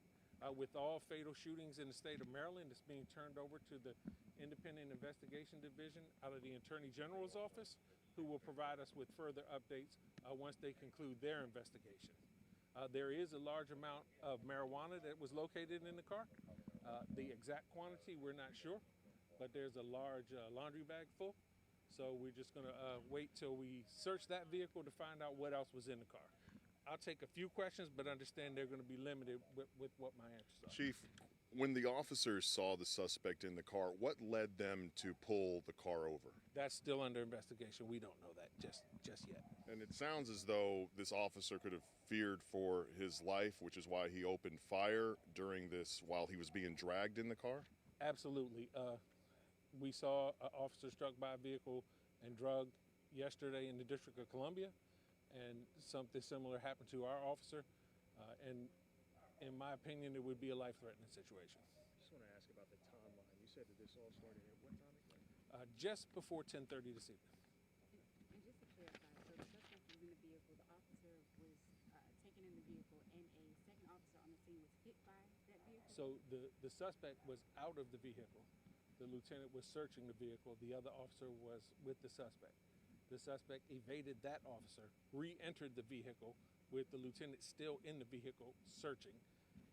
With all fatal shootings in the state of Maryland, it's being turned over to the Independent Investigation Division out of the Attorney General's office, who will provide us with further updates once they conclude their investigation. There is a large amount of marijuana that was located in the car. The exact quantity, we're not sure, but there's a large laundry bag full. So we're just gonna wait till we search that vehicle to find out what else was in the car. I'll take a few questions, but understand they're gonna be limited with what my answers are. Chief, when the officers saw the suspect in the car, what led them to pull the car over? That's still under investigation. We don't know that just yet. And it sounds as though this officer could have feared for his life, which is why he opened fire during this while he was being dragged in the car? Absolutely. We saw an officer struck by a vehicle and drugged yesterday in the District of Columbia, and something similar happened to our officer. And in my opinion, it would be a life-threatening situation. I just want to ask about the timeline. You said that this all started at what time? Just before 10:30 this evening. And just to clarify, so the suspect was in the vehicle, the officer was taken in the vehicle, and a second officer on the scene was hit by that vehicle? So the suspect was out of the vehicle. The lieutenant was searching the vehicle. The other officer was with the suspect. The suspect evaded that officer, re-entered the vehicle with the lieutenant still in the vehicle searching,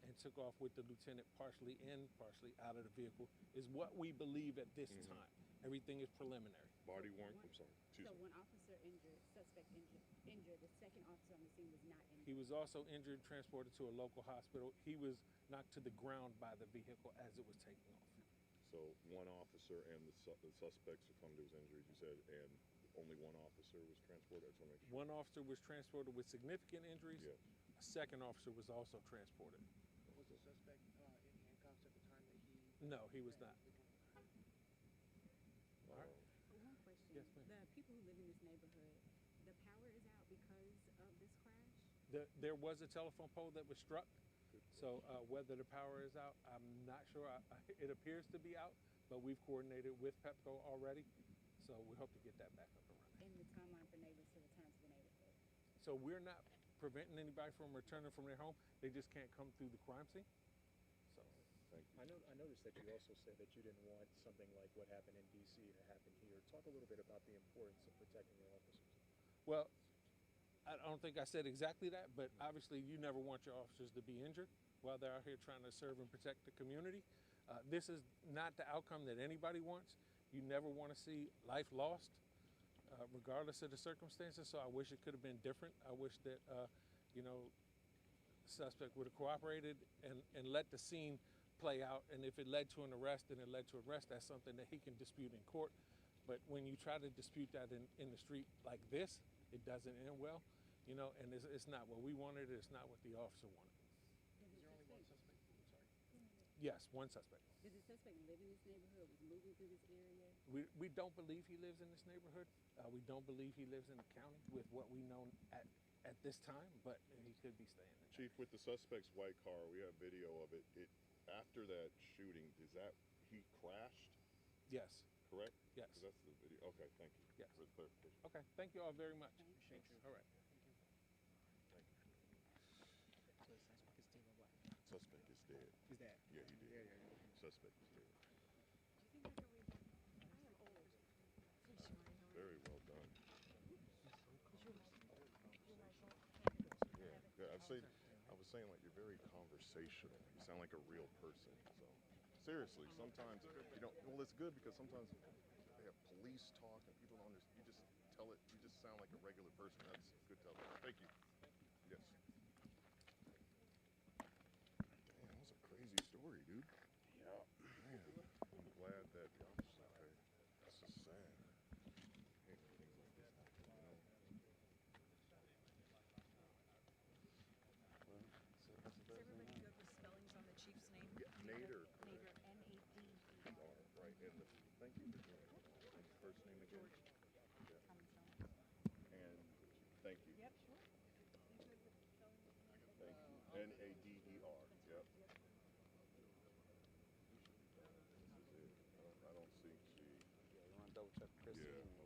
and took off with the lieutenant partially in, partially out of the vehicle, is what we believe at this time. Everything is preliminary. Body worn, I'm sorry. So one officer injured, suspect injured, the second officer on the scene was not injured? He was also injured, transported to a local hospital. He was knocked to the ground by the vehicle as it was taking off. So one officer and the suspect succumbed to his injuries, you said, and only one officer was transported? I just want to make sure. One officer was transported with significant injuries. Yes. A second officer was also transported. Was the suspect in handcuffs at the time that he? No, he was not. All right. One question. Yes, ma'am. The people who live in this neighborhood, the power is out because of this crash? There was a telephone pole that was struck. So whether the power is out, I'm not sure. It appears to be out, but we've coordinated with Pepco already. So we hope to get that back up and running. And the timeline for neighbors to return to the neighborhood? So we're not preventing anybody from returning from their home. They just can't come through the crime scene. So thank you. I noticed that you also said that you didn't want something like what happened in D.C. to happen here. Talk a little bit about the importance of protecting your officers. Well, I don't think I said exactly that, but obviously you never want your officers to be injured while they're out here trying to serve and protect the community. This is not the outcome that anybody wants. You never want to see life lost. regardless of the circumstances. So I wish it could have been different. I wish that, suspect would have cooperated and let the scene play out. And if it led to an arrest, then it led to arrest. That's something that he can dispute in court. But when you try to dispute that in the street like this, it doesn't end well, and it's not what we wanted. It's not what the officer wanted. Is there only one suspect? I'm sorry. Yes, one suspect. Does the suspect live in this neighborhood? Was moving through this area? We don't believe he lives in this neighborhood. We don't believe he lives in the county with what we know at this time, but he could be staying there. Chief, with the suspect's white car, we have video of it. After that shooting, he crashed? Yes. Correct? Yes. 'Cause that's the video. Okay, thank you. Yes. For the clarification. Okay, thank you all very much. Thank you. All right. So the suspect is still alive. Suspect is dead. Is that? Yeah, he did. Yeah. Suspect is dead. Do you think I can read? I am old. Very well done. Yeah, I was saying, like, you're very conversational. You sound like a real person. So, seriously, sometimes you don't. Well, it's good because sometimes they have police talk and people don't understand. You just tell it. You just sound like a regular person. That's good to tell. Thank you. Yes. Damn, that was a crazy story, dude. Yeah. Man, I'm glad that. Okay, that's just sad. I hate when things like this happen, Is everybody good with spellings on the chief's name? Yeah, Nader. Nader, N-A-D-E-R. Right, and thank you for doing it. First name again? Yeah. And thank you. Yep, sure. Thank you. N-A-D-E-R, yep. This is it. I don't see. Yeah, you want to double check Chris? Yeah.